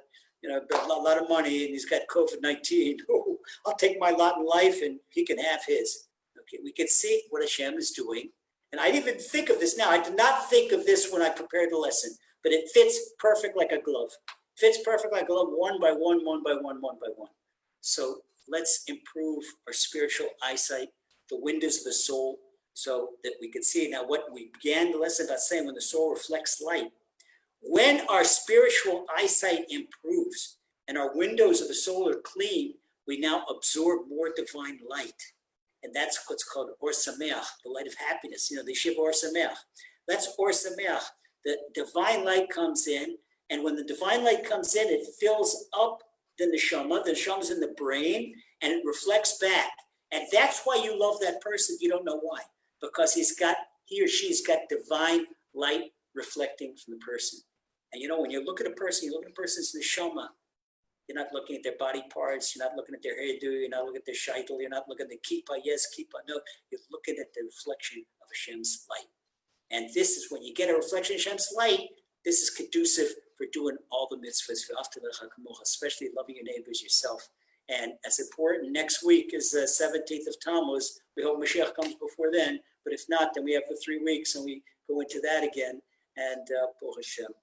lot of money, and he's got COVID-19. Oh, I'll take my lot in life, and he can have his. Okay, we can see what Hashem is doing. And I didn't even think of this now. I did not think of this when I prepared the lesson, but it fits perfect like a glove. Fits perfect like a glove, one by one, one by one, one by one. So let's improve our spiritual eyesight, the windows of the soul, so that we can see. Now, what we began the lesson about saying, when the soul reflects light, when our spiritual eyesight improves and our windows of the soul are clean, we now absorb more divine light. And that's what's called Or Sameach, the light of happiness. The Shiva Or Sameach. That's Or Sameach. The divine light comes in, and when the divine light comes in, it fills up the neshama. The neshama's in the brain, and it reflects back. And that's why you love that person. You don't know why. Because he or she's got divine light reflecting from the person. And when you look at a person, you look at a person's neshama. You're not looking at their body parts. You're not looking at their hairdo. You're not looking at their shaitel. You're not looking at the kippah. Yes, kippah. No, you're looking at the reflection of Hashem's light. And this is when you get a reflection of Hashem's light, this is conducive for doing all the mitzvahs, especially loving your neighbors, yourself. And as important, next week is the 17th of Tammuz. We hope Mashiach comes before then. But if not, then we have the 3 weeks and we go into that again. And Baruch Hashem.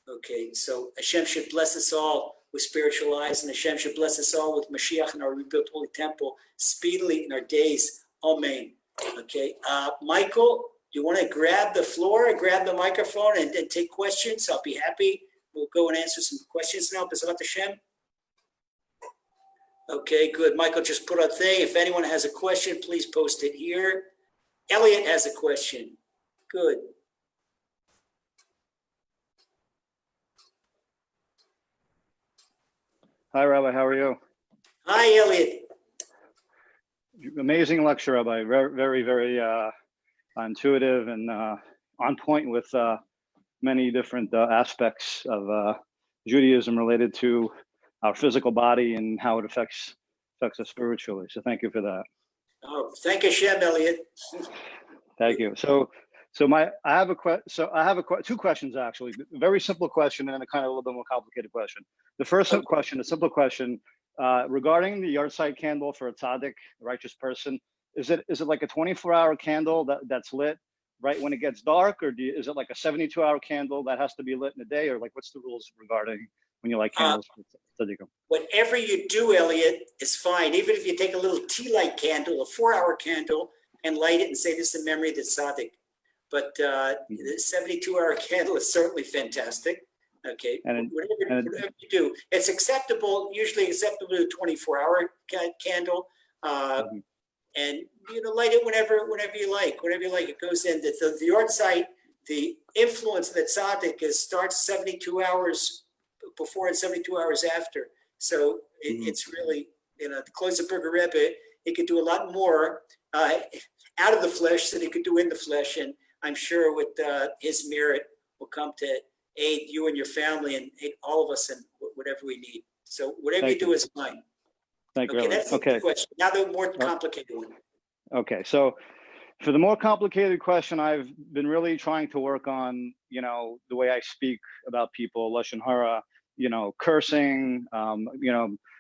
Okay, so Hashem should bless us all with spiritual eyes, and Hashem should bless us all with Mashiach and our rebuilt holy temple speedily in our days. Amen. Okay, Michael, you want to grab the floor, grab the microphone, and take questions? I'll be happy. We'll go and answer some questions now. B'ezrat Hashem. Okay, good. Michael just put a thing. If anyone has a question, please post it here. Elliot has a question. Good.
Hi, Rabbi. How are you?
Hi, Elliot.
Amazing lecture, Rabbi. Very, very, very intuitive and on point with many different aspects of Judaism related to our physical body and how it affects us spiritually. So thank you for that.
Oh, thank Hashem, Elliot.
Thank you. So I have two questions actually. A very simple question and then a kind of a little bit more complicated question. The first question, a simple question, regarding the yahrzeit candle for a tzaddik, a righteous person. Is it like a 24-hour candle that's lit right when it gets dark, or is it like a 72-hour candle that has to be lit in a day, or like what's the rules regarding when you light candles for tzaddikim?
Whatever you do, Elliot, is fine. Even if you take a little tea light candle, a 4-hour candle, and light it and say this is the memory of the tzaddik. But the 72-hour candle is certainly fantastic. Okay, whatever you do, it's acceptable. Usually acceptable to a 24-hour candle, and light it whenever you like. Whenever you like, it goes in. The yahrzeit the influence that tzaddik is starts 72 hours before and 72 hours after. So it's really, the Kloisenberger Rebbe, he could do a lot more out of the flesh than he could do in the flesh. And I'm sure with his merit will come to aid you and your family and aid all of us in whatever we need. So whatever you do is fine.
Thank you.
Okay, that's the question. Now the more complicated one.
Okay, so for the more complicated question, I've been really trying to work on, the way I speak about people, lashon hara, cursing,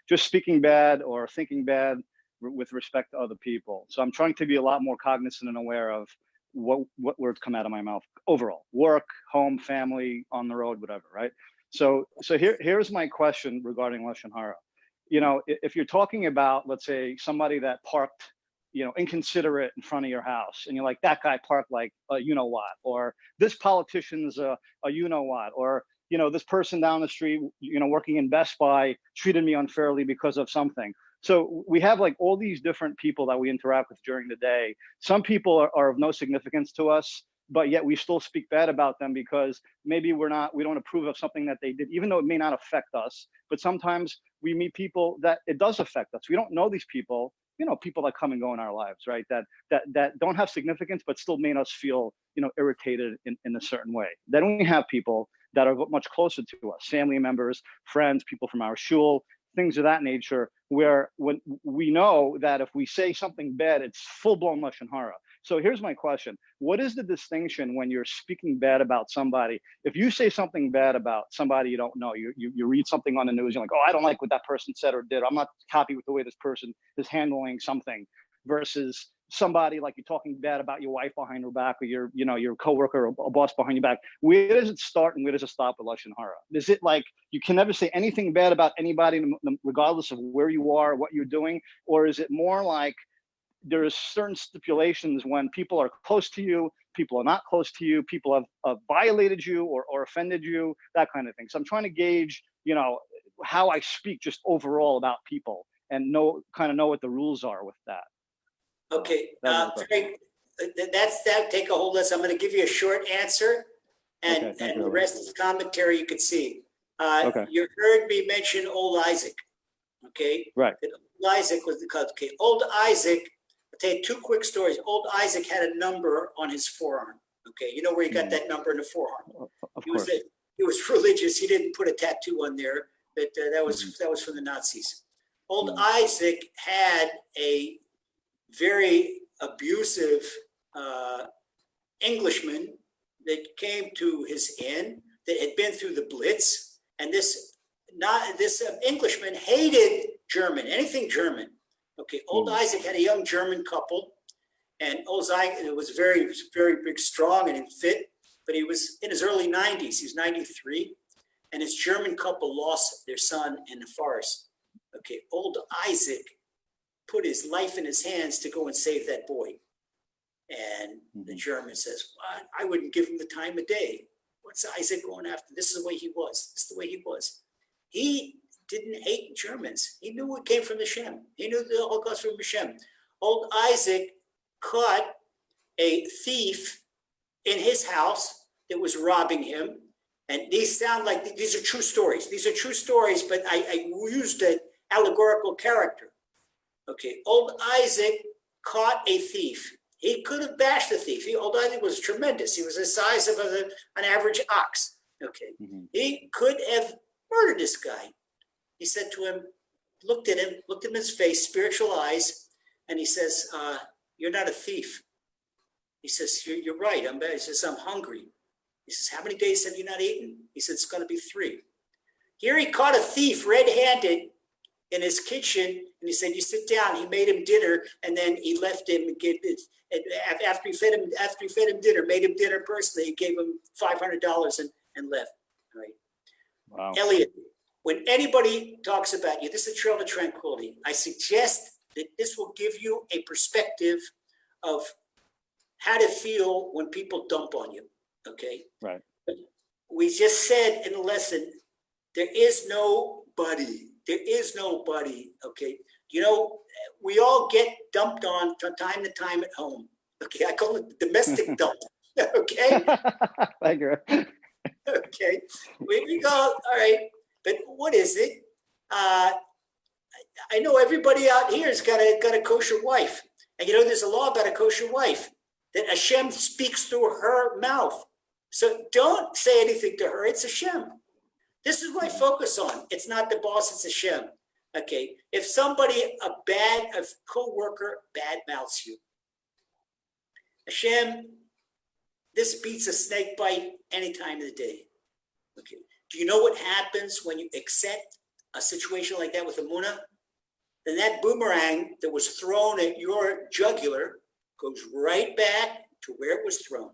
just speaking bad or thinking bad with respect to other people. So I'm trying to be a lot more cognizant and aware of what words come out of my mouth overall, work, home, family, on the road, whatever, right? So here's my question regarding lashon hara. If you're talking about, let's say, somebody that parked, inconsiderate in front of your house, and you're like, that guy parked like a what, or this politician's a what, or this person down the street, working in Best Buy treated me unfairly because of something. So we have like all these different people that we interact with during the day. Some people are of no significance to us, but yet we still speak bad about them because maybe we don't approve of something that they did, even though it may not affect us. But sometimes we meet people that it does affect us. We don't know these people, people that come and go in our lives, right? That don't have significance, but still made us feel, irritated in a certain way. Then we have people that are much closer to us, family members, friends, people from our shul, things of that nature, where when we know that if we say something bad, it's full-blown lashon hara. So here's my question. What is the distinction when you're speaking bad about somebody? If you say something bad about somebody you don't know, you read something on the news, you're like, oh, I don't like what that person said or did. I'm not happy with the way this person is handling something, versus somebody like you're talking bad about your wife behind her back, or your coworker or a boss behind your back. Where does it start and where does it stop with lashon hara? Is it like you can never say anything bad about anybody regardless of where you are, what you're doing? Or is it more like there's certain stipulations when people are close to you, people are not close to you, people have violated you or offended you, that kind of thing. So I'm trying to gauge, how I speak just overall about people and know what the rules are with that.
Okay, that's that. Take a hold of this. I'm going to give you a short answer, and the rest is commentary you can see. You heard me mention old Isaac. Okay,
right.
Old Isaac was old Isaac. I'll tell you two quick stories. Old Isaac had a number on his forearm. Okay, you know where he got that number in the forearm?
Of course.
He was religious. He didn't put a tattoo on there, but that was from the Nazis. Old Isaac had a very abusive Englishman that came to his inn that had been through the Blitz, and this Englishman hated German, anything German. Okay, old Isaac had a young German couple, and old Isaac was very, very big, strong, and fit, but he was in his early 90s. He was 93, and his German couple lost their son in the forest. Okay, old Isaac put his life in his hands to go and save that boy. And the German says, what? I wouldn't give him the time of day. What's Isaac going after? This is the way he was. This is the way he was. He didn't hate Germans. He knew it came from Hashem. He knew the Holocaust from Hashem. Old Isaac caught a thief in his house that was robbing him. And these sound like, these are true stories. These are true stories, but I used an allegorical character. Okay, old Isaac caught a thief. He could have bashed the thief. Old Isaac was tremendous. He was the size of an average ox. Okay, he could have murdered this guy. He said to him, looked at him in his face, spiritual eyes, and he says, you're not a thief. He says, you're right. He says, I'm hungry. He says, how many days have you not eaten? He said, it's going to be 3. Here he caught a thief red-handed in his kitchen, and he said, you sit down. He made him dinner, and then he left him and gave it. And after he fed him dinner, made him dinner personally, he gave him $500 and left. Right.
Wow.
Elliot, when anybody talks about you, this is a trail to tranquility. I suggest that this will give you a perspective of how to feel when people dump on you. Okay.
Right.
But we just said in the lesson, there is nobody. There is nobody. Okay. We all get dumped on from time to time at home. Okay. I call it domestic dump. Okay.
Thank you.
Okay. We go. All right. But what is it? I know everybody out here has got a kosher wife. And you know, there's a law about a kosher wife that Hashem speaks through her mouth. So don't say anything to her. It's Hashem. This is what I focus on. It's not the boss, it's Hashem. Okay. If somebody, a co-worker bad mouths you, Hashem, this beats a snake bite any time of the day. Okay. Do you know what happens when you accept a situation like that with Emunah? Then that boomerang that was thrown at your jugular goes right back to where it was thrown.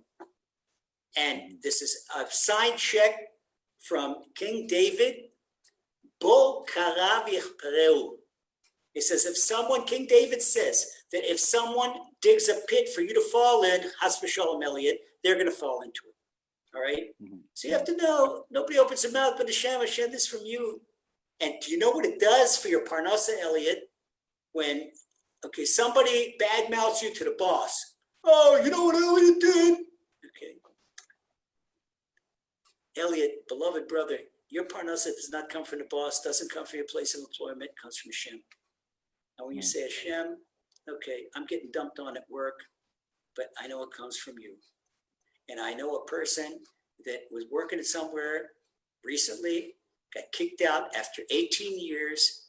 And this is a signed check from King David. Bo karav yichpereu. It says, if someone, King David says, that if someone digs a pit for you to fall in, Has v'shalom Elliot, they're going to fall into it. All right? So you have to know, nobody opens their mouth, but Hashem, Hashem, this from you. And do you know what it does for your Parnasa, Elliot, when, okay, somebody badmouths you to the boss? Oh, you know what Elliot did? Okay. Elliot, beloved brother, your Parnasa does not come from the boss, doesn't come from your place of employment, it comes from Hashem. And when you say Hashem, okay, I'm getting dumped on at work, but I know it comes from you. And I know a person that was working somewhere recently, got kicked out after 18 years,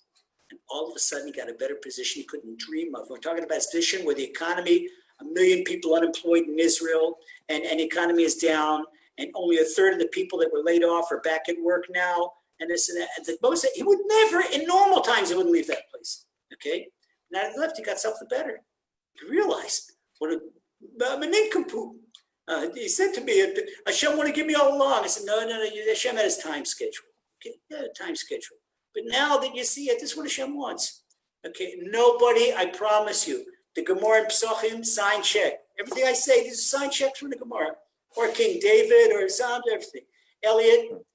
and all of a sudden he got a better position he couldn't dream of. We're talking about a position where the economy, 1 million people unemployed in Israel, and the economy is down, and only a third of the people that were laid off are back at work now, and this and that. And most, he would never, in normal times, he wouldn't leave that place. Okay? Now he left, he got something better. He realized what a nincompoop. He said to me, Hashem want to give me all along. I said, no, Hashem had his time schedule. Okay, yeah, time schedule. But now that you see it, this is what Hashem wants. Okay, nobody, I promise you, the Gemara in Pesachim, sign check. Everything I say, this is a signed check from the Gemara. Or King David, or Psalms, everything. Elliot,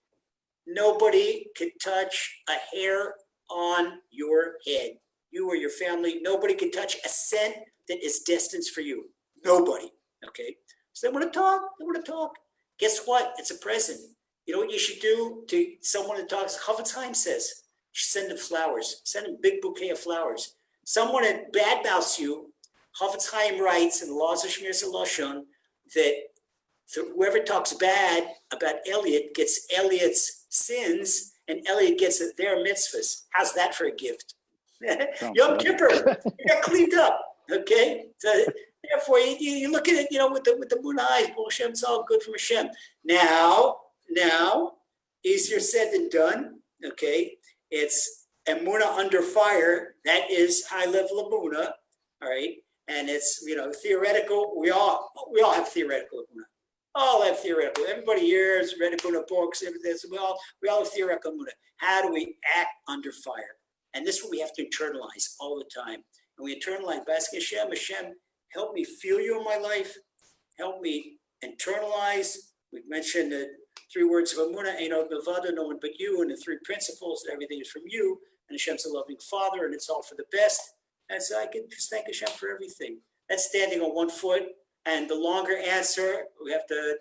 nobody can touch a hair on your head. You or your family, nobody can touch a cent that is destined for you. Nobody, okay? So they want to talk, they want to talk. Guess what? It's a present. You know what you should do to someone that talks? Chofetz Chaim says, you should send them flowers. Send them a big bouquet of flowers. Someone that badmouths you, Chofetz Chaim writes in the Laws of Shmir Zaloshon that whoever talks bad about Elliot gets Elliot's sins and Elliot gets their mitzvahs. How's that for a gift? Yom Kippur, you got cleaned up, okay? So therefore, you look at it, you know, with the moon eyes, Hashem, it's all good from Hashem. Now, easier said than done, okay? It's Emunah under fire. That is high level of Emunah, all right? And it's, you know, theoretical. We all have theoretical Emunah. All have theoretical. Everybody here has read Emunah books, everything. So we all have theoretical Emunah. How do we act under fire? And this is what we have to internalize all the time. And we internalize, ask Hashem, Hashem, help me feel you in my life. Help me internalize. We've mentioned the 3 words of Emunah, Ein Od Milvado, no one but you, and the 3 principles, that everything is from you, and Hashem's a loving Father, and it's all for the best. And so I can just thank Hashem for everything. That's standing on 1 foot. And the longer answer, we have to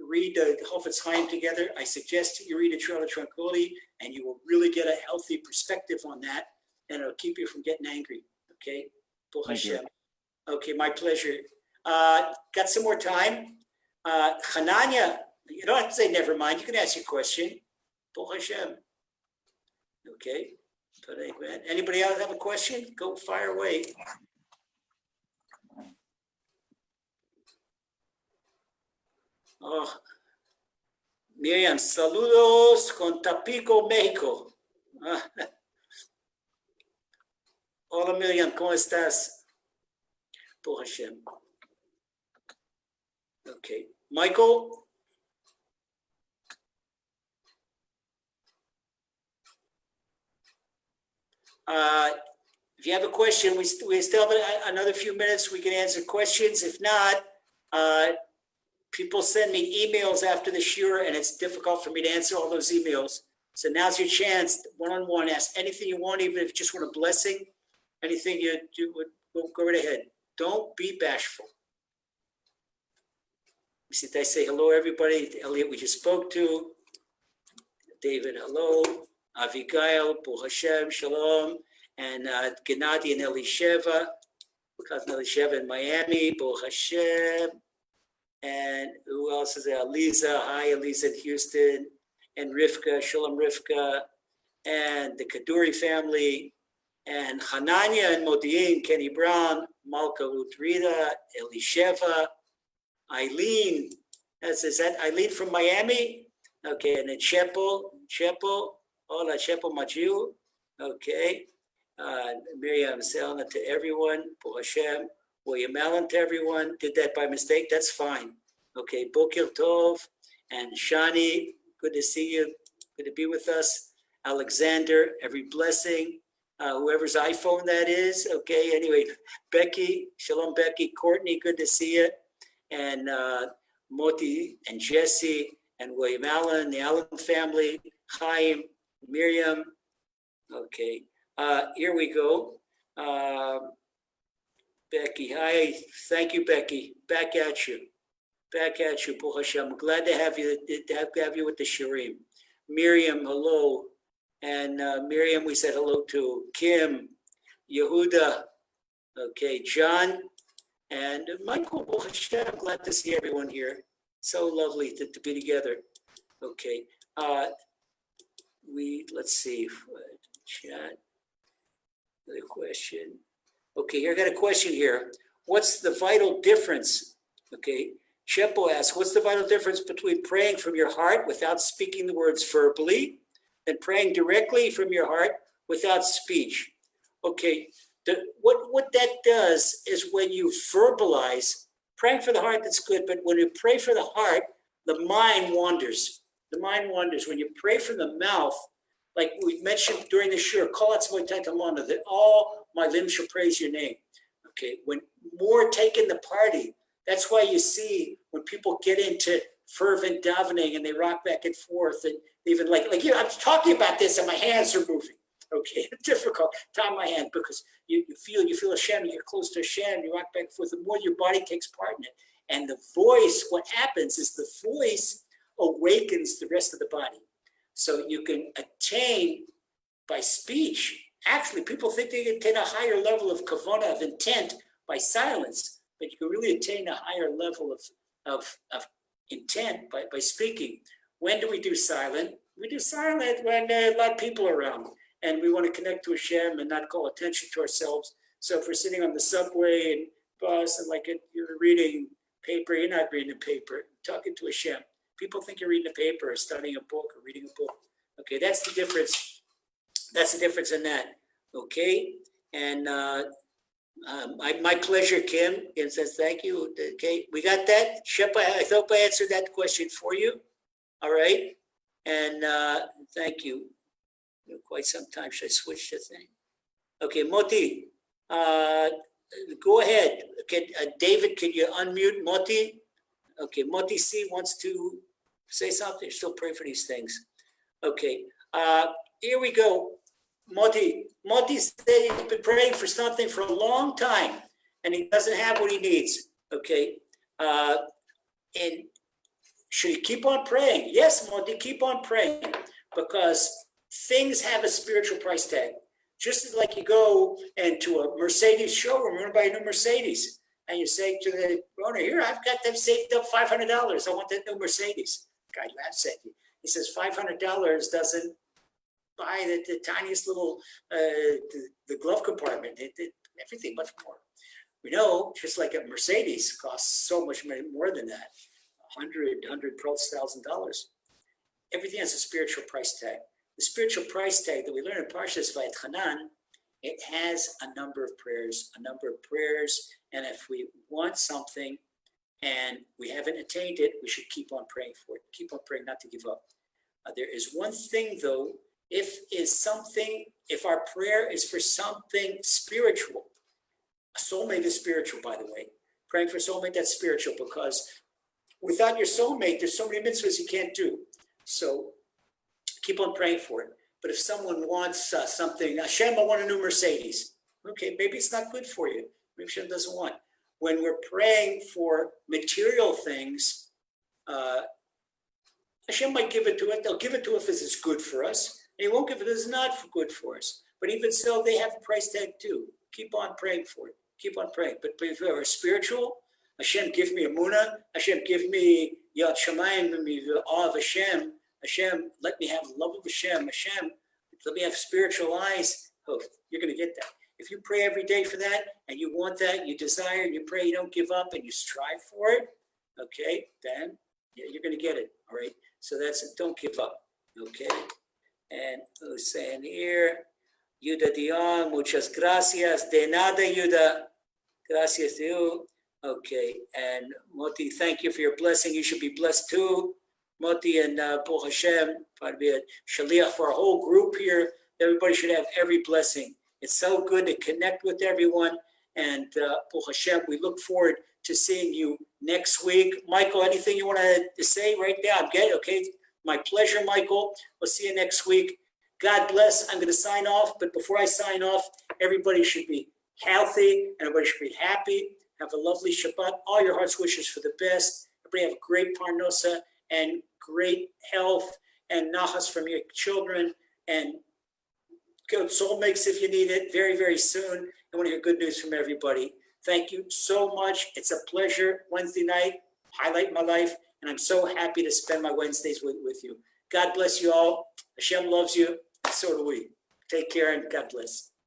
read the Chofetz Chaim together. I suggest you read a Torah Tranquility, and you will really get a healthy perspective on that, and it'll keep you from getting angry. Okay? Bo Hashem. Okay, my pleasure. Got some more time. Hananya, you don't have to say never mind. You can ask your question. Bo Hashem. Okay. Anybody else have a question? Go fire away. Oh, Miriam, saludos con Tapico, México. Hola, Miriam, ¿cómo estás? Por Hashem. Okay, Michael. If you have a question, we still have another few minutes. We can answer questions. If not, people send me emails after the shiur, and it's difficult for me to answer all those emails. So now's your chance, one-on-one, ask anything you want, even if you just want a blessing, anything you do, go right ahead. Don't be bashful. I say hello, everybody. Elliot, we just spoke to. David, hello. Avigail, Baruch Hashem, shalom. And Gennady and Elisheva, because Elisheva in Miami, Baruch Hashem. And who else is there? Aliza, hi, Aliza in Houston. And Rivka, shalom Rivka. And the Kaduri family. And Hananya and Modi'in, Kenny Brown, Malka Utrida, Elisheva, Eileen. Is that Eileen from Miami? Okay, and then Chepo, hola Chepo Machu. Okay, Miriam Selna to everyone, Baruch Hashem, William Allen to everyone. Did that by mistake, that's fine. Okay, Boker Tov and Shani, good to see you, good to be with us. Alexander, every blessing. Whoever's iPhone that is, okay, anyway, Becky, shalom Becky, Courtney, good to see you. And Moti and Jesse and William Allen, the Allen family, Chaim, Miriam. Okay, here we go. Becky, hi, thank you, Becky. Back at you, Baruch Hashem. I'm glad to have you with the Shirim. Miriam, hello. And Miriam, we said hello to. Kim, Yehuda, okay, John, and Michael, Baruch Hashem. I'm glad to see everyone here. So lovely to be together. Okay, let's see, chat, another question. Okay, here I got a question here. What's the vital difference? Okay, Chepo asks, what's the vital difference between praying from your heart without speaking the words verbally and praying directly from your heart without speech? Okay, what that does is when you verbalize, praying for the heart, that's good, but when you pray for the heart, the mind wanders. The mind wanders. When you pray from the mouth, like we mentioned during the shir, call out that all my limbs shall praise your name. Okay, when more take in the party, that's why you see when people get into fervent davening and they rock back and forth, and even like I'm talking about this and my hands are moving. Okay, difficult time my hand because you feel Hashem, you get close to Hashem, you rock back and forth. The more your body takes part in it, and the voice, what happens is the voice awakens the rest of the body. So you can attain by speech. Actually, people think they can attain a higher level of kavana, of intent by silence, but you can really attain a higher level of intent by speaking. When do we do silent? We do silent when a lot of people are around and we want to connect to Hashem and not call attention to ourselves. So if we're sitting on the subway and bus and you're reading paper, you're not reading a paper, you're talking to Hashem. People think you're reading a paper or studying a book or reading a book. Okay, that's the difference. That's the difference in that. Okay, and my pleasure, Kim. Kim says thank you. Okay, we got that. Shep, I hope I answered that question for you. All right, and thank you. Quite some time. Should I switch the thing? Okay, Moti, go ahead. David, can you unmute Moti? Okay, Moti C wants to say something. Still pray for these things. Okay, here we go. Moti said he's been praying for something for a long time and he doesn't have what he needs. Okay, and should he keep on praying? Yes, Moti, keep on praying because things have a spiritual price tag. Just as like you go into a Mercedes showroom, you want to buy a new Mercedes, and you say to the owner, here, I've got them saved up $500. I want that new Mercedes. The guy laughs at you. He says, $500 doesn't buy the tiniest little, the glove compartment, everything much more. We know, just like a Mercedes costs so much more than that, $100,000+. Everything has a spiritual price tag. The spiritual price tag that we learn in Parshas Vayetchanan, it has a number of prayers, and if we want something and we haven't attained it, we should keep on praying for it. Keep on praying not to give up. There is one thing though, if our prayer is for something spiritual, a soulmate is spiritual, by the way. Praying for soulmate, that's spiritual, because without your soulmate, there's so many mitzvahs you can't do. So keep on praying for it. But if someone wants something, Hashem, I want a new Mercedes. Okay, maybe it's not good for you. Maybe Hashem doesn't want. When we're praying for material things, Hashem might give it to us. They'll give it to us if it's good for us. And he won't give it if it's not good for us. But even so, they have a price tag too. Keep on praying for it. Keep on praying. But if we are spiritual, Hashem, give me emunah. Hashem, give me yad shamayim, give me the awe of Hashem. Hashem, let me have the love of Hashem. Hashem, let me have spiritual eyes. Oh, you're going to get that. If you pray every day for that, and you want that, you desire, and you pray, you don't give up, and you strive for it, okay, then you're going to get it, all right? So that's it. Don't give up, okay? And who's saying here, Yuda Dion, muchas gracias. De nada, Yuda. Gracias to you. Okay, and Moti, thank you for your blessing. You should be blessed too. Moti and Baruch Hashem, probably be a shaliach for our whole group here. Everybody should have every blessing. It's so good to connect with everyone. And Baruch Hashem, we look forward to seeing you next week. Michael, anything you want to say right now? I'm getting okay. My pleasure, Michael. We'll see you next week. God bless. I'm going to sign off. But before I sign off, everybody should be healthy. Everybody should be happy. Have a lovely Shabbat. All your heart's wishes for the best. Everybody have great parnosa and great health and nachas from your children. And good soul makes if you need it very, very soon. I want to hear good news from everybody. Thank you so much. It's a pleasure. Wednesday night, highlight my life. And I'm so happy to spend my Wednesdays with you. God bless you all. Hashem loves you. And so do we. Take care and God bless.